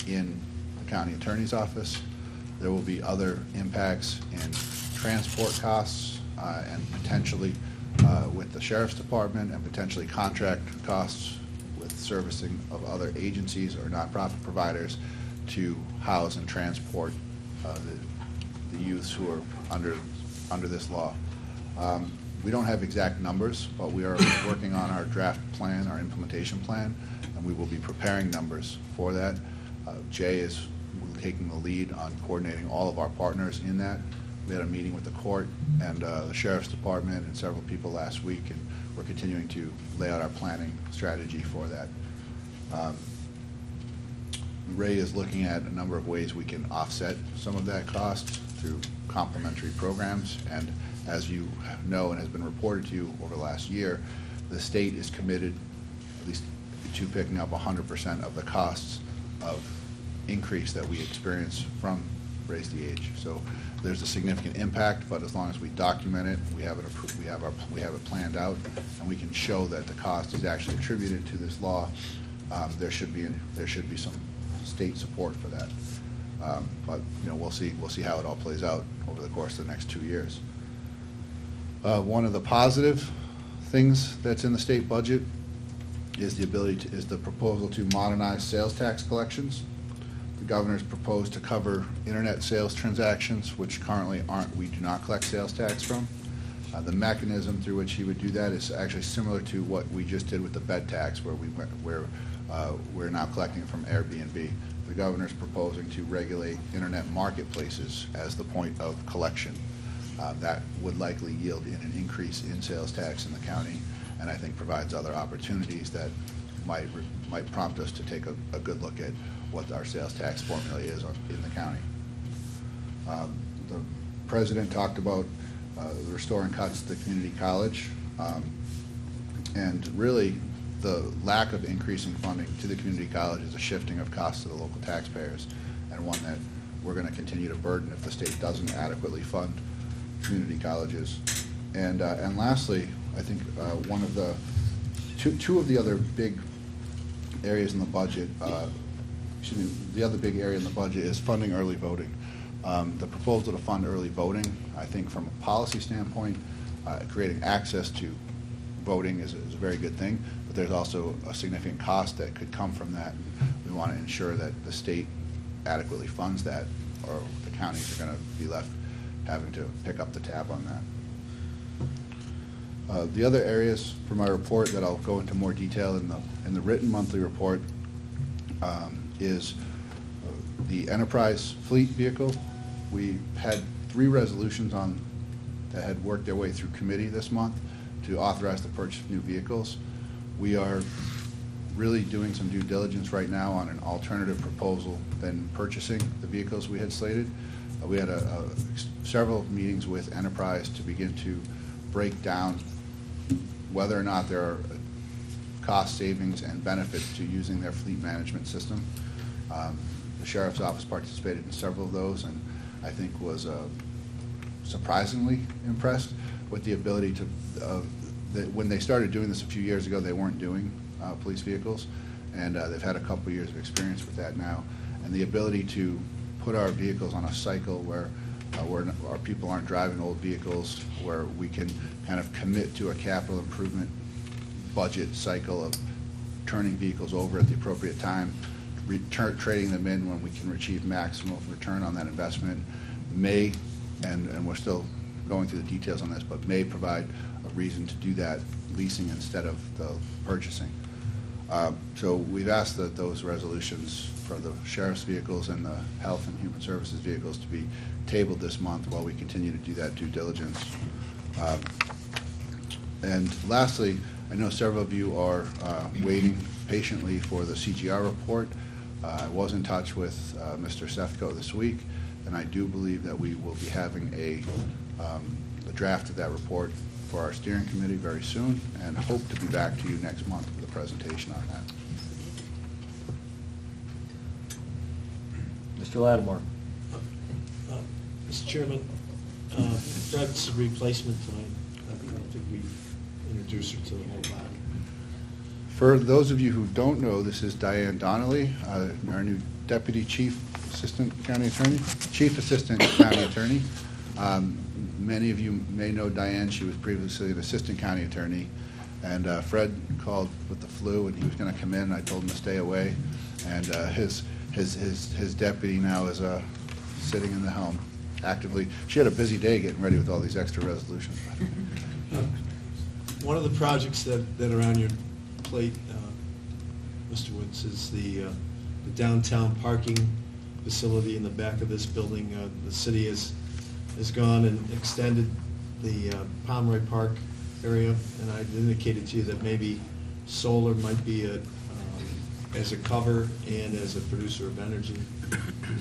in the county attorney's office. There will be other impacts in transport costs and potentially with the sheriff's department, and potentially contract costs with servicing of other agencies or nonprofit providers to house and transport the youths who are under this law. We don't have exact numbers, but we are working on our draft plan, our implementation plan, and we will be preparing numbers for that. Jay is taking the lead on coordinating all of our partners in that. We had a meeting with the court and the sheriff's department and several people last week, and we're continuing to lay out our planning strategy for that. Ray is looking at a number of ways we can offset some of that cost through complementary programs, and as you know and has been reported to you over the last year, the state is committed at least to picking up 100% of the costs of increase that we experience from Raise the Age. So there's a significant impact, but as long as we document it, we have it planned out, and we can show that the cost is actually attributed to this law, there should be some state support for that. But we'll see how it all plays out over the course of the next 2 years. One of the positive things that's in the state budget is the proposal to modernize sales tax collections. The governor's proposed to cover internet sales transactions, which currently we do not collect sales tax from. The mechanism through which he would do that is actually similar to what we just did with the bed tax, where we're now collecting it from Airbnb. The governor's proposing to regulate internet marketplaces as the point of collection. That would likely yield in an increase in sales tax in the county, and I think provides other opportunities that might prompt us to take a good look at what our sales tax formula is in the county. The president talked about restoring cuts to the community college, and really the lack of increasing funding to the community college is a shifting of costs to the local taxpayers, and one that we're going to continue to burden if the state doesn't adequately fund community colleges. And lastly, I think one of the two of the other big areas in the budget, the other big area in the budget is funding early voting. The proposal to fund early voting, I think from a policy standpoint, creating access to voting is a very good thing, but there's also a significant cost that could come from that. We want to ensure that the state adequately funds that, or the counties are going to be left having to pick up the tab on that. The other areas from my report that I'll go into more detail in the written monthly report is the enterprise fleet vehicle. We had 3 resolutions that had worked their way through committee this month to authorize the purchase of new vehicles. We are really doing some due diligence right now on an alternative proposal than purchasing the vehicles we had slated. We had several meetings with Enterprise to begin to break down whether or not there are cost savings and benefits to using their fleet management system. The Sheriff's Office participated in several of those, and I think was surprisingly impressed with the ability to, when they started doing this a few years ago, they weren't doing police vehicles, and they've had a couple years of experience with that now, and the ability to put our vehicles on a cycle where our people aren't driving old vehicles, where we can kind of commit to a capital improvement budget cycle of turning vehicles over at the appropriate time, trading them in when we can achieve maximum return on that investment, may, and we're still going through the details on this, but may provide a reason to do that leasing instead of the purchasing. So we've asked that those resolutions for the sheriff's vehicles and the health and human services vehicles to be tabled this month while we continue to do that due diligence. And lastly, I know several of you are waiting patiently for the CGR report. I was in touch with Mr. Sefco this week, and I do believe that we will be having a draft of that report for our steering committee very soon, and hope to be back to you next month with a presentation on that. Mr. Lattimore. Mr. Chairman, Fred's replacement tonight. I don't think we introduced her to the whole body. For those of you who don't know, this is Diane Donnelly, our new Deputy Chief Assistant County Attorney. Many of you may know Diane. She was previously an Assistant County Attorney, and Fred called with the flu, and he was going to come in. I told him to stay away, and his deputy now is sitting in the helm actively. She had a busy day getting ready with all these extra resolutions. One of the projects that are on your plate, Mr. Woods, is the downtown parking facility in the back of this building. The city has gone and extended the Pomeroy Park area, and I indicated to you that maybe solar might be as a cover and as a producer of energy.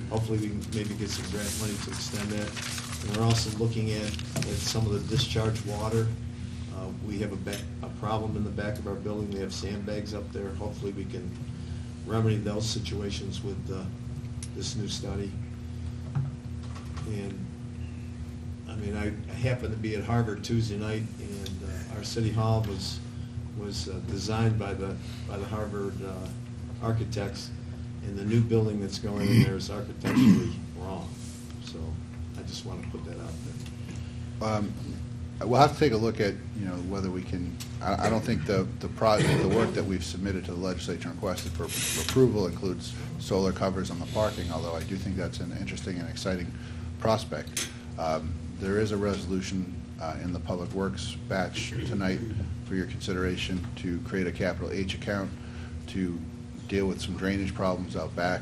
Hopefully we can maybe get some grant money to extend that. And we're also looking at some of the discharge water. We have a problem in the back of our building. We have sandbags up there. Hopefully we can remedy those situations with this new study. And I mean, I happened to be at Harvard Tuesday night, and our city hall was designed by the Harvard architects, and the new building that's going in there is architecturally wrong. So I just want to put that out there. We'll have to take a look at, whether we can, I don't think the work that we've submitted to the legislature and requested for approval includes solar covers on the parking, although I do think that's an interesting and exciting prospect. There is a resolution in the Public Works batch tonight for your consideration to create a capital H account to deal with some drainage problems out back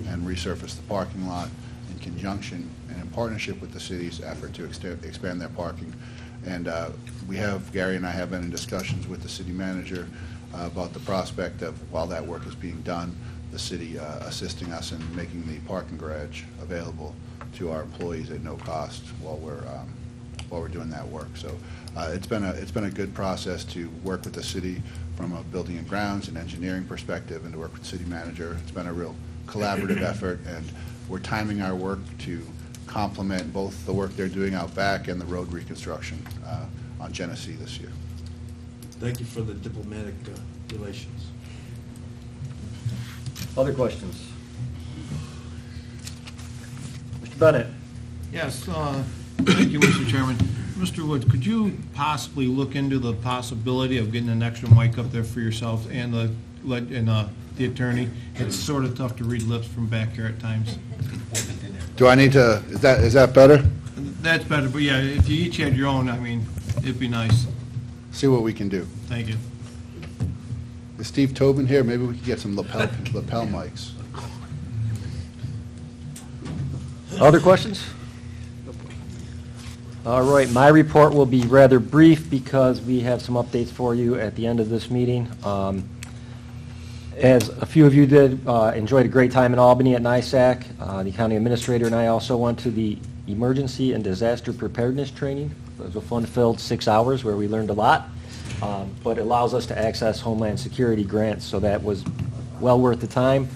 and resurface the parking lot in conjunction and in partnership with the city's effort to expand their parking. And Gary and I have been in discussions with the city manager about the prospect of, while that work is being done, the city assisting us in making the parking garage available to our employees at no cost while we're doing that work. So it's been a good process to work with the city from a building and grounds and engineering perspective, and to work with the city manager. It's been a real collaborative effort, and we're timing our work to complement both the work they're doing out back and the road reconstruction on Genesee this year. Thank you for the diplomatic relations. Other questions? Mr. Bennett? Yes, thank you, Mr. Chairman. Mr. Woods, could you possibly look into the possibility of getting an extra mic up there for yourself and the attorney? It's sort of tough to read lips from back here at times. Do I need to, is that better? That's better, but yeah, if you each had your own, I mean, it'd be nice. See what we can do. Thank you. Is Steve Tobin here? Maybe we could get some lapel mics. Other questions? All right, my report will be rather brief because we have some updates for you at the end of this meeting. As a few of you did, enjoyed a great time in Albany at NISAC. The county administrator and I also went to the emergency and disaster preparedness training. It was a fun-filled 6 hours where we learned a lot, but it allows us to access Homeland Security grants, so that was well worth the time.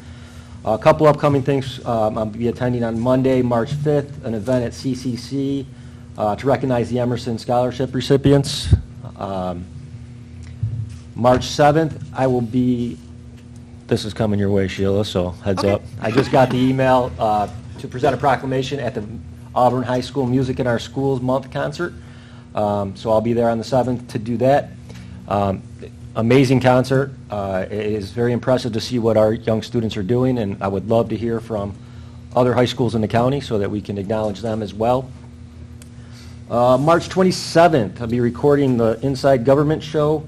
A couple upcoming things. I'll be attending on Monday, March 5th, an event at CCC to recognize the Emerson Scholarship recipients. March 7th, I will be, this is coming your way, Sheila, so heads up. I just got the email to present a proclamation at the Auburn High School Music in Our Schools Month concert. So I'll be there on the 7th to do that. Amazing concert. It is very impressive to see what our young students are doing, and I would love to hear from other high schools in the county so that we can acknowledge them as well. March 27th, I'll be recording the Inside Government show.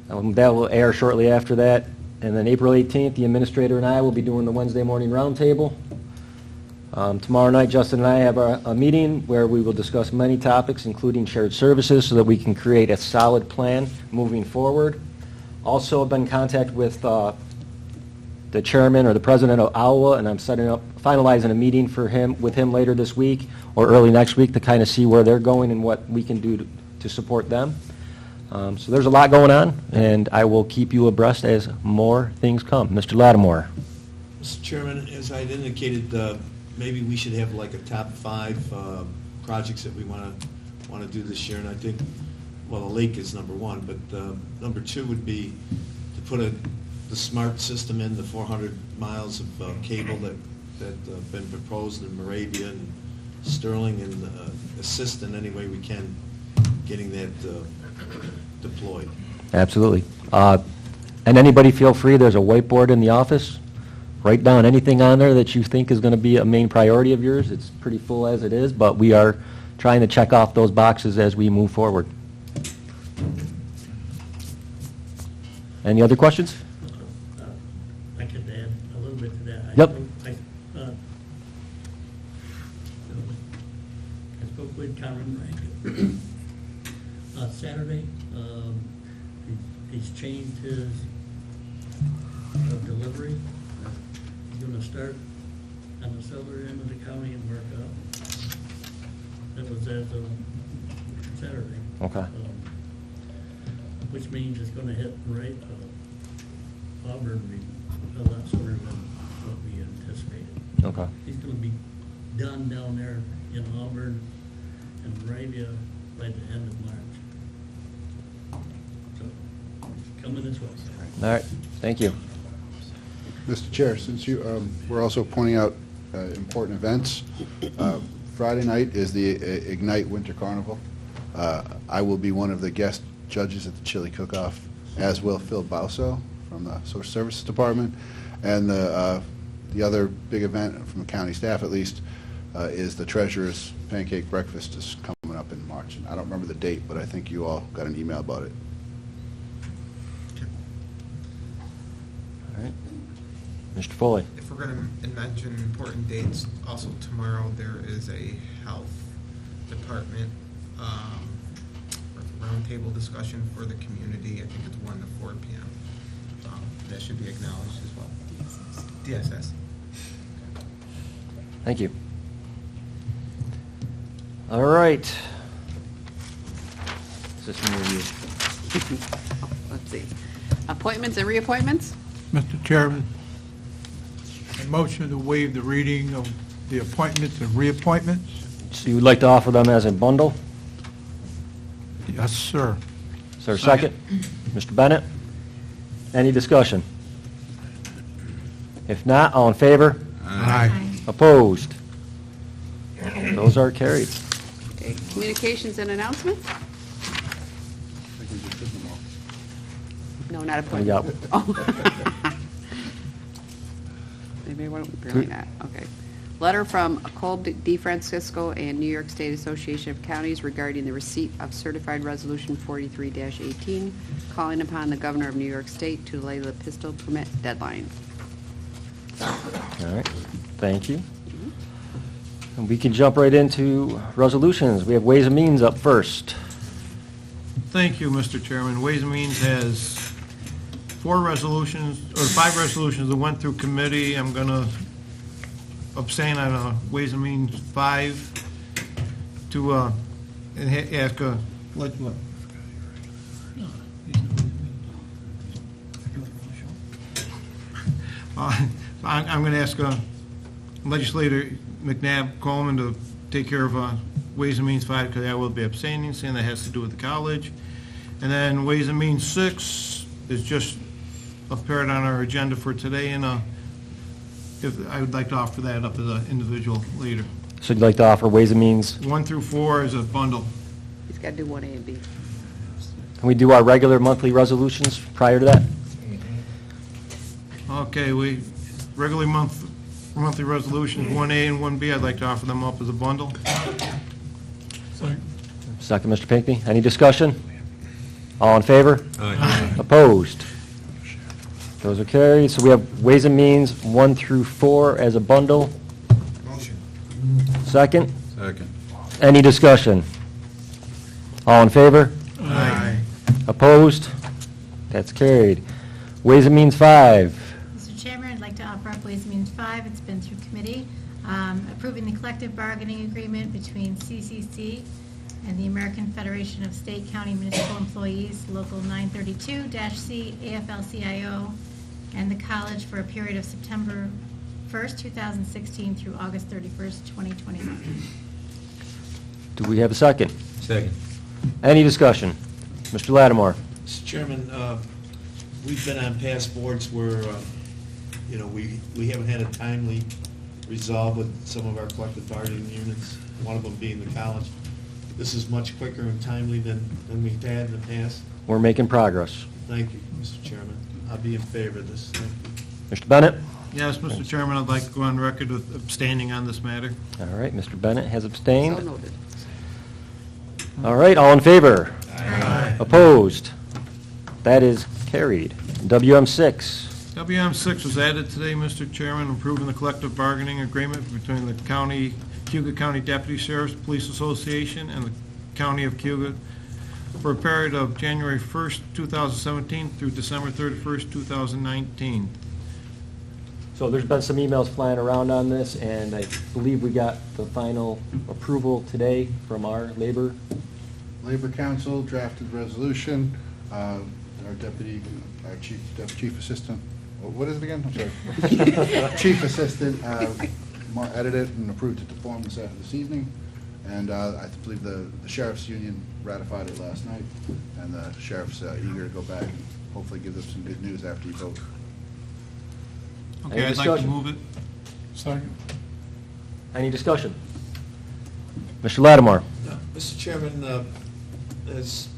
That will air shortly after that. And then April 18th, the administrator and I will be doing the Wednesday morning roundtable. Tomorrow night, Justin and I have a meeting where we will discuss many topics, including shared services, so that we can create a solid plan moving forward. Also, I've been in contact with the chairman or the president of ALWA, and I'm finalizing a meeting with him later this week or early next week to kind of see where they're going and what we can do to support them. So there's a lot going on, and I will keep you abreast as more things come. Mr. Lattimore. Mr. Chairman, as I had indicated, maybe we should have like a top 5 projects that we want to do this year, and I think, well, the lake is number 1, but number 2 would be to put the smart system in, the 400 miles of cable that been proposed in Moravia and Sterling, and assist in any way we can getting that deployed. Absolutely. And anybody feel free, there's a whiteboard in the office. Write down anything on there that you think is going to be a main priority of yours. It's pretty full as it is, but we are trying to check off those boxes as we move forward. Any other questions? I could add a little bit to that. Yep. I spoke with Karen Rankin Saturday. He's changed his delivery. He's gonna start on the southern end of the county and work up. That was as of Saturday. Okay. Which means it's gonna hit right Auburn a lot sooner than what we anticipated. Okay. He's gonna be done down there in Auburn and Moravia by the end of March. So, it's coming this way. All right, thank you. Mr. Chair, since you, we're also pointing out important events. Friday night is the Ignite Winter Carnival. I will be one of the guest judges at the chili cook-off, as will Phil Bauso from the Social Services Department. And the other big event from the county staff, at least, is the Treasurer's Pancake Breakfast is coming up in March. And I don't remember the date, but I think you all got an email about it. All right. Mr. Foley. If we're going to mention important dates, also tomorrow there is a health department roundtable discussion for the community. I think it's 1 to 4 p.m. That should be acknowledged as well. DSS. Thank you. All right. Is this me or you? Let's see. Appointments and reappointments? Mr. Chairman, a motion to waive the reading of the appointments and reappointments? So you would like to offer them as a bundle? Yes, sir. Is there a second? Mr. Bennett? Any discussion? If not, all in favor? Aye. Opposed? Those are carried. Okay. Communications and announcements? I think we just did them all. No, not We got- appointments. Oh. Maybe really not. Okay. Letter from Colb DeFrancisco and New York State Association of Counties regarding the receipt of certified resolution 43-18, calling upon the governor of New York State to delay the pistol permit deadline. All right, thank you. And we can jump right into resolutions. We have Ways and Means up first. Thank you, Mr. Chairman. Ways and Means has 4 resolutions, or 5 resolutions that went through committee. I'm going to abstain on Ways and Means 5 to ask what? I'm going to ask Legislator McNabb Coleman to take care of Ways and Means 5 because I will be abstaining, saying that has to do with the college. And then Ways and Means 6 is just appeared on our agenda for today, and if I would like to offer that up as an individual later. So you'd like to offer Ways and Means? 1 through 4 is a bundle. He's got to do 1A and B. Can we do our regular monthly resolutions prior to that? Okay, we regularly monthly resolutions 1A and 1B. I'd like to offer them up as a bundle. Second, Mr. Pinckney. Any discussion? All in favor? Aye. Opposed? Those are carried. So we have Ways and Means 1 through 4 as a bundle. Motion. Second? Second. Any discussion? All in favor? Aye. Opposed? That's carried. Ways and Means 5. Mr. Chairman, I'd like to offer up Ways and Means 5. It's been through committee. Approving the collective bargaining agreement between CCC and the American Federation of State, County, Municipal Employees, Local 932-C, AFL-CIO, and the college for a period of September 1st, 2016 through August 31st, 2021. Do we have a second? Second. Any discussion? Mr. Lattimore? Mr. Chairman, we've been on past boards where, we haven't had a timely resolve with some of our collective bargaining units, one of them being the college. This is much quicker and timely than we've had in the past. We're making progress. Thank you, Mr. Chairman. I'll be in favor of this. Thank you. Mr. Bennett? Yes, Mr. Chairman, I'd like to go on record with abstaining on this matter. All right, Mr. Bennett has abstained. So noted. All right, all in favor? Aye. Opposed? That is carried. WM6. WM6 was added today, Mr. Chairman, approving the collective bargaining agreement between the Cayuga County Deputy Sheriff's Police Association and the County of Cayuga for a period of January 1st, 2017 through December 31st, 2019. So there's been some emails flying around on this, and I believe we got the final approval today from our Labor. Labor Council drafted resolution, our chief assistant, what is it again? I'm sorry. Chief assistant edited it and approved it to form this evening. And I believe the sheriff's union ratified it last night, and the sheriff's eager to go back and hopefully give them some good news after you vote. Okay, I'd like to move it. Second. Any discussion? Mr. Lattimore? Mr. Chairman, as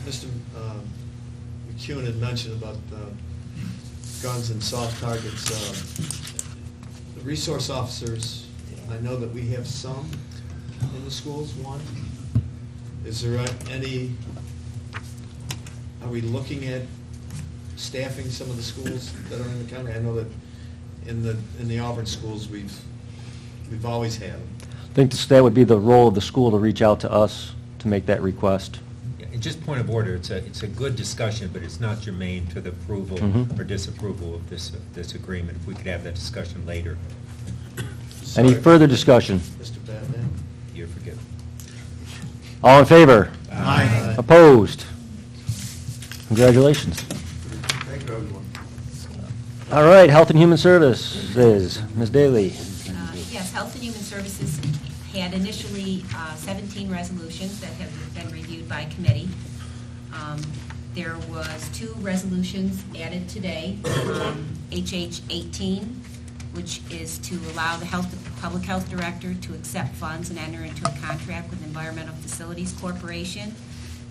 Mr. McCune had mentioned about guns and soft targets, the resource officers, I know that we have some in the schools, one. Is there are we looking at staffing some of the schools that are in the county? I know that in the Auburn schools, we've always had them. I think that would be the role of the school to reach out to us to make that request. Yeah, and just point of order, it's a good discussion, but it's not germane to the approval or disapproval of this agreement. If we could have that discussion later. Any further discussion? Mr. Batman? You're forgiven. All in favor? Aye. Opposed? Congratulations. Thank you, everyone. All right, Health and Human Services, Ms. Daly. Yes, Health and Human Services had initially 17 resolutions that have been reviewed by committee. There was 2 resolutions added today, HH 18, which is to allow the Public Health Director to accept funds and enter into a contract with Environmental Facilities Corporation.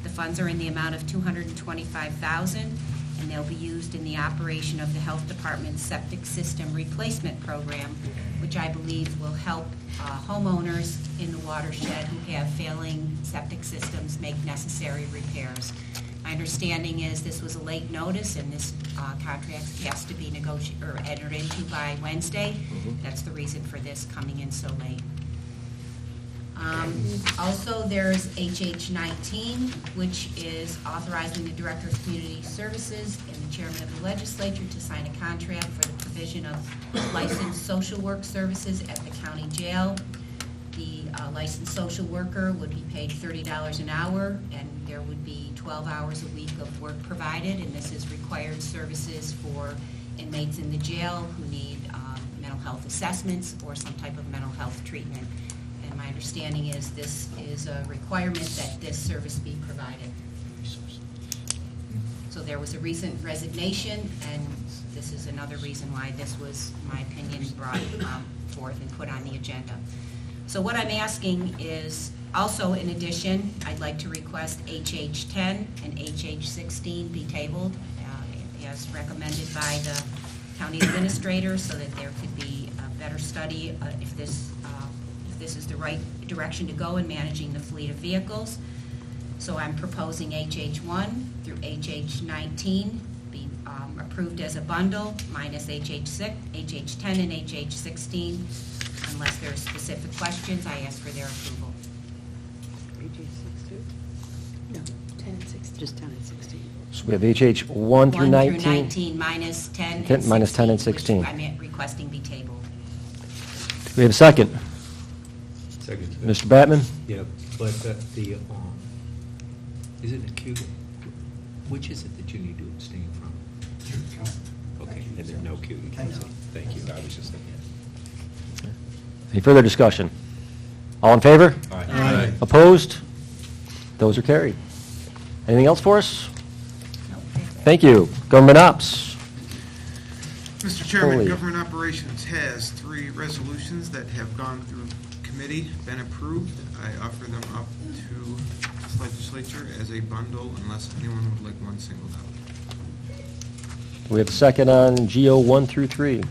The funds are in the amount of $225,000, and they'll be used in the operation of the Health Department's septic system replacement program, which I believe will help homeowners in the watershed who have failing septic systems make necessary repairs. My understanding is this was a late notice, and this contract has to be entered into by Wednesday. That's the reason for this coming in so late. Also, there's HH 19, which is authorizing the Director of Community Services and the Chairman of the Legislature to sign a contract for the provision of licensed social work services at the county jail. The licensed social worker would be paid $30 an hour, and there would be 12 hours a week of work provided, and this is required services for inmates in the jail who need mental health assessments or some type of mental health treatment. And my understanding is this is a requirement that this service be provided. So there was a recent resignation, and this is another reason why this was, in my opinion, brought forth and put on the agenda. So what I'm asking is, also in addition, I'd like to request HH 10 and HH 16 be tabled as recommended by the county administrator, so that there could be a better study if this is the right direction to go in managing the fleet of vehicles. So I'm proposing HH 1 through HH 19 be approved as a bundle, minus HH 6, HH 10 and HH 16. Unless there are specific questions, I ask for their approval. HH 16? No, 10 and 16. Just 10 and 16. So we have HH 1 through 19? 1 through 19, minus 10 and 16. Minus 10 and 16. Which I'm requesting be tabled. We have a second. Second. Mr. Batman? Yeah, but is it a Cayuga? Which is it that you need to abstain from? Okay, and there's no Cayuga Council. Thank you. I was just thinking. Any further discussion? All in favor? Aye. Aye. Opposed? Those are carried. Anything else for us? Thank you. Government Ops. Mr. Chairman, Foley. Government Operations has 3 resolutions that have gone through committee, been approved. I offer them up to this legislature as a bundle unless anyone would like one singled out. We have a second on GO 1 through 3.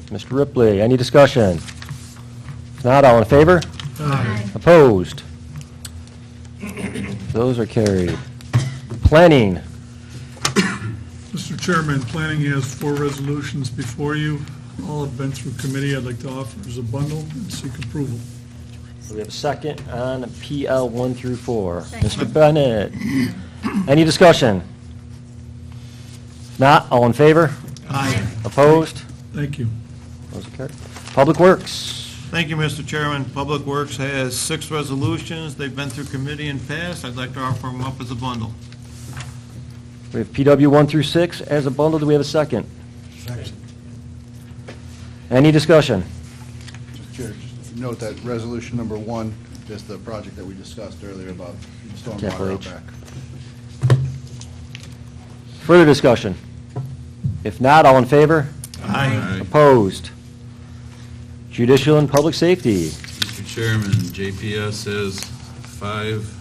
Mr. Ripley, any discussion? If not, all in favor? Aye. Opposed? Those are carried. Planning. Mr. Chairman, planning has 4 resolutions before you. All have been through committee. I'd like to offer as a bundle and seek approval. We have a second on PL 1 through 4. Second. Mr. Bennett. Any discussion? Not, all in favor? Aye. Opposed? Thank you. Motion carried. Public Works. Thank you, Mr. Chairman. Public Works has 6 resolutions. They've been through committee and passed. I'd like to offer them up as a bundle. We have PW 1 through 6 as a bundle. Do we have a second? Second. Any discussion? Mr. Chair, just note that resolution number 1 is the project that we discussed earlier about stormwater H. out back. Further discussion? If not, all in favor? Aye. Opposed? Judicial and Public Safety. Mr. Chairman, JPS has 5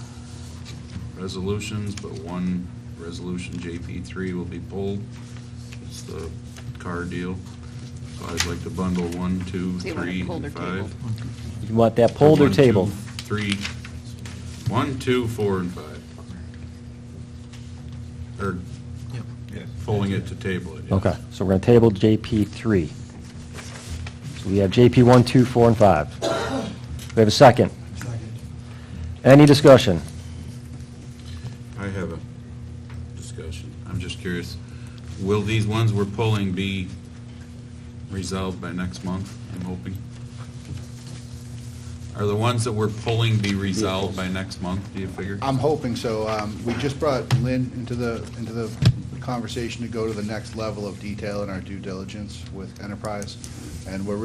resolutions, but 1 resolution, JP3, will be pulled. It's the car deal. So I'd like to bundle 1, 2, So you want it 3, pulled or and 5. You want that pulled or 1, 2, tabled? 3, 1, 2, 4, and 5. Or pulling it to table it. yes. Okay, so we're going to table JP3. So we have JP 1, 2, 4, and 5. We have a second. Any discussion? I have a discussion. I'm just curious, will these ones we're pulling be resolved by next month, I'm hoping? Are the ones that we're pulling be resolved by next month, do you figure? I'm hoping so. We just brought Lynn into the conversation to go to the next level of detail in our due diligence with Enterprise. And we're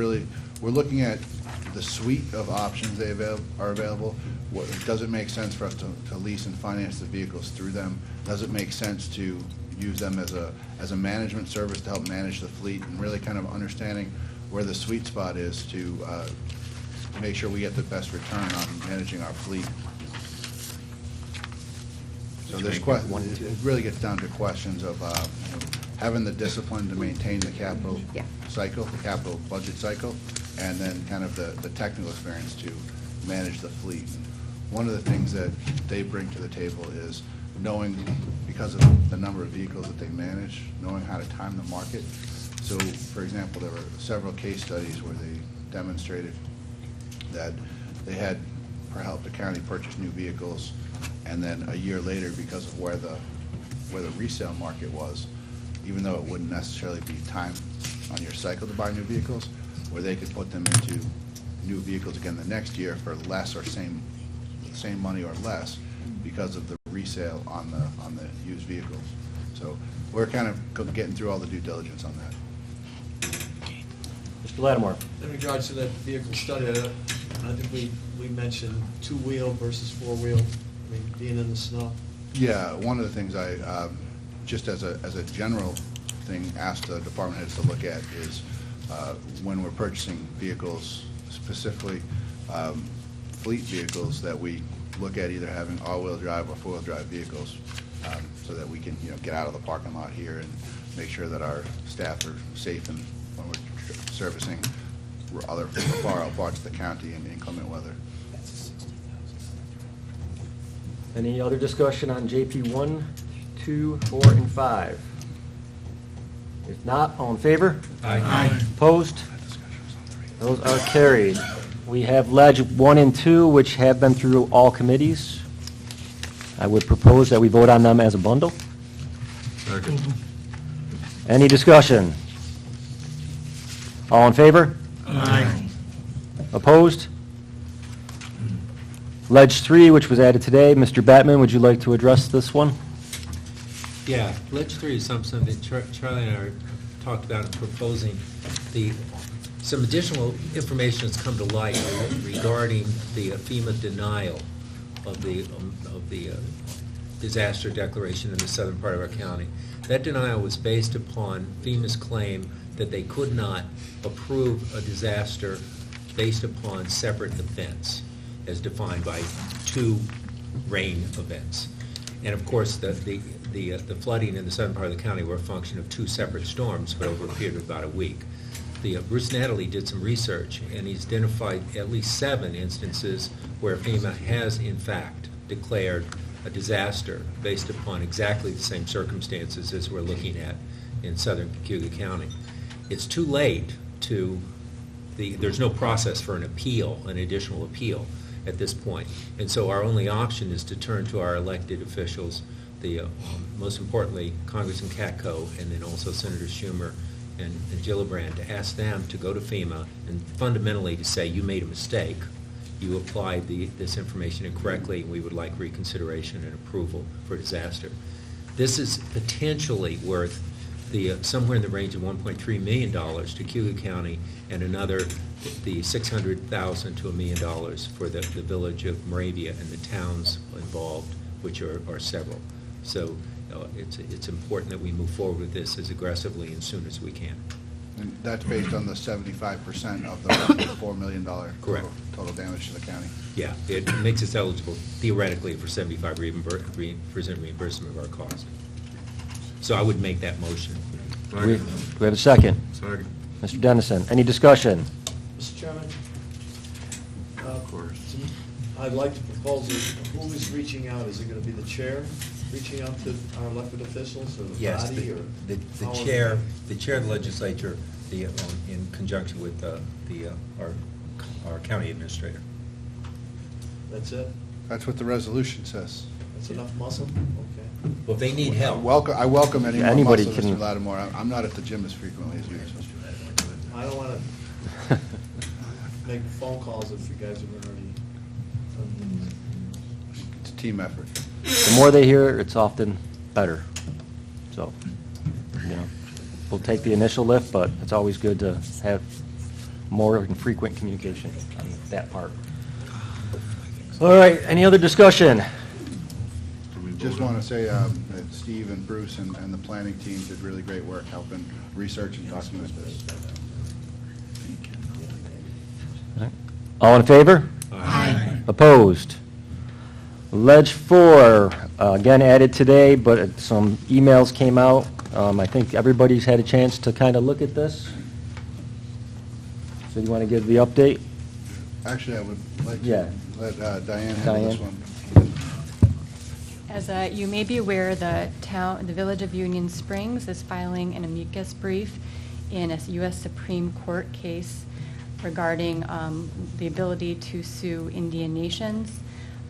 looking at the suite of options are available. Does it make sense for us to lease and finance the vehicles through them? Does it make sense to use them as a management service to help manage the fleet, and really kind of understanding where the sweet spot is to make sure we get the best return on managing our fleet. So there's it really gets down to questions of having the discipline to maintain the capital cycle, the capital budget cycle, and then kind of the technical experience to manage the fleet. One of the things that they bring to the table is knowing, because of the number of vehicles that they manage, knowing how to time the market. So, for example, there were several case studies where they demonstrated that they had helped the county purchase new vehicles, and then a year later, because of where the resale market was, even though it wouldn't necessarily be time on your cycle to buy new vehicles, where they could put them into new vehicles again the next year for less or same money or less because of the resale on the used vehicles. So we're kind of getting through all the due diligence on that. Mr. Lattimore. In regards to that vehicle study, I think we mentioned 2-wheel versus 4-wheel, I mean, being in the snow. Yeah, one of the things I, just as a general thing, asked the department heads to look at is when we're purchasing vehicles, specifically fleet vehicles, that we look at either having all-wheel drive or four-wheel drive vehicles, so that we can, get out of the parking lot here and make sure that our staff are safe and when we're servicing other far out parts of the county in inclement weather. Any other discussion on JP 1, 2, 4, and 5? If not, all in favor? Aye. Opposed? Those are carried. We have Ledge 1 and 2, which have been through all committees. I would propose that we vote on them as a bundle. Second. Any discussion? All in favor? Aye. Opposed? Ledge 3, which was added today. Mr. Batman, would you like to address this one? Yeah, Ledge 3 is something that Charlie and I talked about in proposing. Some additional information has come to light regarding the FEMA denial of the disaster declaration in the southern part of our county. That denial was based upon FEMA's claim that they could not approve a disaster based upon separate events, as defined by 2 rain events. And of course, the flooding in the southern part of the county were a function of 2 separate storms, but over a period of about a week. Bruce Natalie did some research, and he's identified at least 7 instances where FEMA has, in fact, declared a disaster based upon exactly the same circumstances as we're looking at in southern Cayuga County. It's too late there's no process for an additional appeal at this point. And so our only option is to turn to our elected officials most importantly, Congressman Katko, and then also Senator Schumer and Gillibrand, to ask them to go to FEMA and fundamentally to say, you made a mistake, you applied this information incorrectly, and we would like reconsideration and approval for disaster. This is potentially worth somewhere in the range of $1.3 million to Cayuga County, and another, the $600,000 to $1 million for the village of Moravia and the towns involved, which are several. So it's important that we move forward with this as aggressively and soon as we can. And that's based on the 75% of the $4 million total damage to the county? Yeah, it makes us eligible theoretically for 75% reimbursement of our costs. So I would make that motion. Do we have a second? Second. Mr. Dennison, any discussion? Mr. Chairman? Of course. I'd like to propose, who is reaching out? Is it going to be the chair reaching out to our elected officials, or the Yes, body? the chair of the legislature, in conjunction with our county administrator. That's it? That's what the resolution says. That's enough muscle? Okay. Well, they need help. I welcome any more Anybody muscle, can- Mr. Lattimore. I'm not at the gym as frequently as you. I don't want to make phone calls if you guys have already. It's a team effort. The more they hear, it's often better. So, we'll take the initial lift, but it's always good to have more and frequent communication on that part. All right, any other discussion? Just want to say that Steve and Bruce and the planning team did really great work helping research and document this. All in favor? Aye. Opposed? Ledge 4, again added today, but some emails came out. I think everybody's had a chance to kind of look at this. So do you want to give the update? Actually, I would like to let Diane handle this one. As you may be aware, the Village of Union Springs is filing an amicus brief in a U.S. Supreme Court case regarding the ability to sue Indian nations.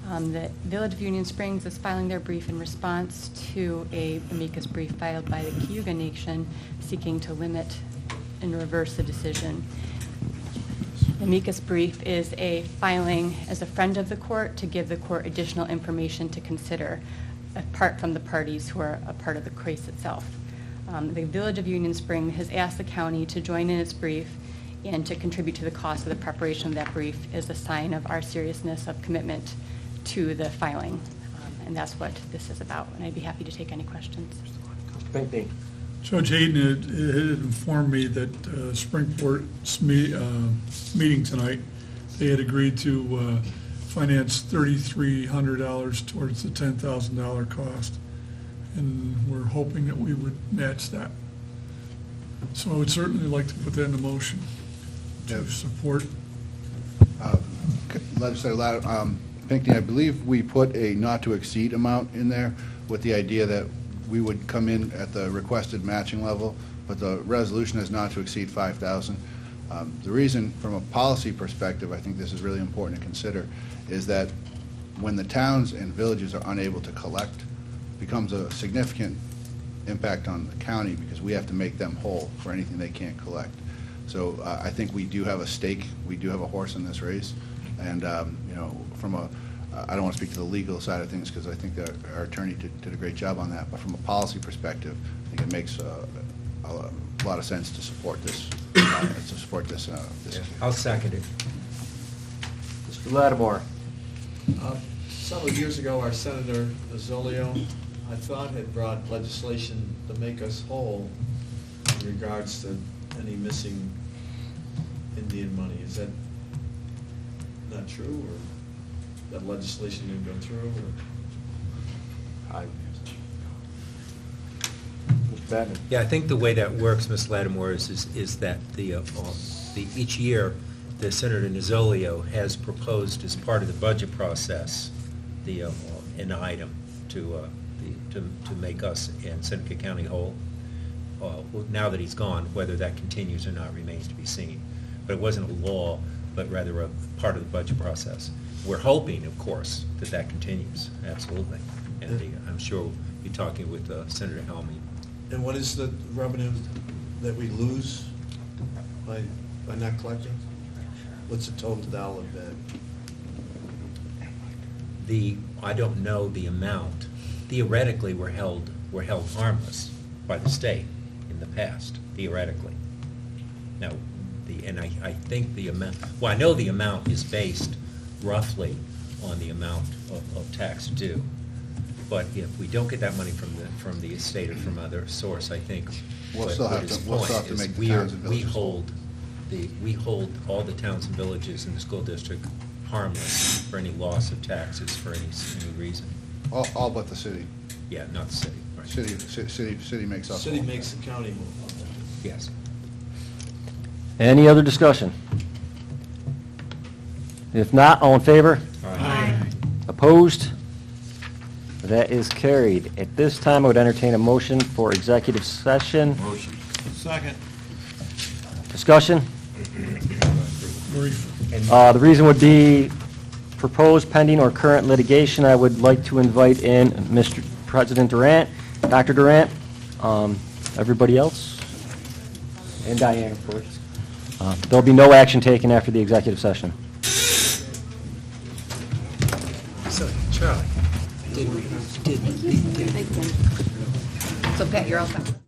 The Village of Union Springs is filing their brief in response to a amicus brief filed by the Cayuga Nation seeking to limit and reverse the decision. The amicus brief is a filing as a friend of the court to give the court additional information to consider, apart from the parties who are a part of the case itself. The Village of Union Spring has asked the county to join in its brief and to contribute to the cost of the preparation of that brief as a sign of our seriousness of commitment to the filing. And that's what this is about, and I'd be happy to take any questions. Judge Hayden had informed me that Springport's meeting tonight, they had agreed to finance $3,300 towards the $10,000 cost, and we're hoping that we would match that. So I would certainly like to put that in the motion to support. Legislator Pinckney, I believe we put a not-to-exceed amount in there with the idea that we would come in at the requested matching level, but the resolution is not to exceed $5,000. The reason, from a policy perspective, I think this is really important to consider, is that when the towns and villages are unable to collect, it becomes a significant impact on the county because we have to make them whole for anything they can't collect. So I think we do have a stake, we do have a horse in this race, and from a I don't want to speak to the legal side of things because I think that our attorney did a great job on that. But from a policy perspective, I think it makes a lot of sense to support this. This I'll second it. Mr. Lattimore. Several years ago, our Senator Nozzolio, I thought, had brought legislation to make us whole in regards to any missing Indian money. Is that not true, or that legislation didn't go through? Yeah, I think the way that works, Ms. Lattimore, is that each year, the Senator Nozzolio has proposed as part of the budget process an item to make us and Seneca County whole. Now that he's gone, whether that continues or not remains to be seen. But it wasn't a law, but rather a part of the budget process. We're hoping, of course, that continues, absolutely. And I'm sure be talking with Senator Helmy. And what is the revenue that we lose by not collecting? What's the total dollar of that? I don't know the amount. Theoretically, we're held harmless by the state in the past, theoretically. Now, I think the amount, well, I know the amount is based roughly on the amount of tax due. But if we don't get that money from the estate or from other source, I think We'll still have to make the towns and villages whole. we hold all the towns and villages in the school district harmless for any loss of taxes for any reason. All but the city. Yeah, not the city. Right. City makes up. City makes the county whole. Yes. Any other discussion? If not, all in favor? Aye. Opposed? That is carried. At this time, I would entertain a motion for executive session. Motion. Second. Discussion? Brief. The reason would be proposed pending or current litigation. I would like to invite in Mr. President Durant, Dr. Durant, everybody else, and Diane, of course. There'll be no action taken after the executive session. So, Charlie, So Pat, you're all set.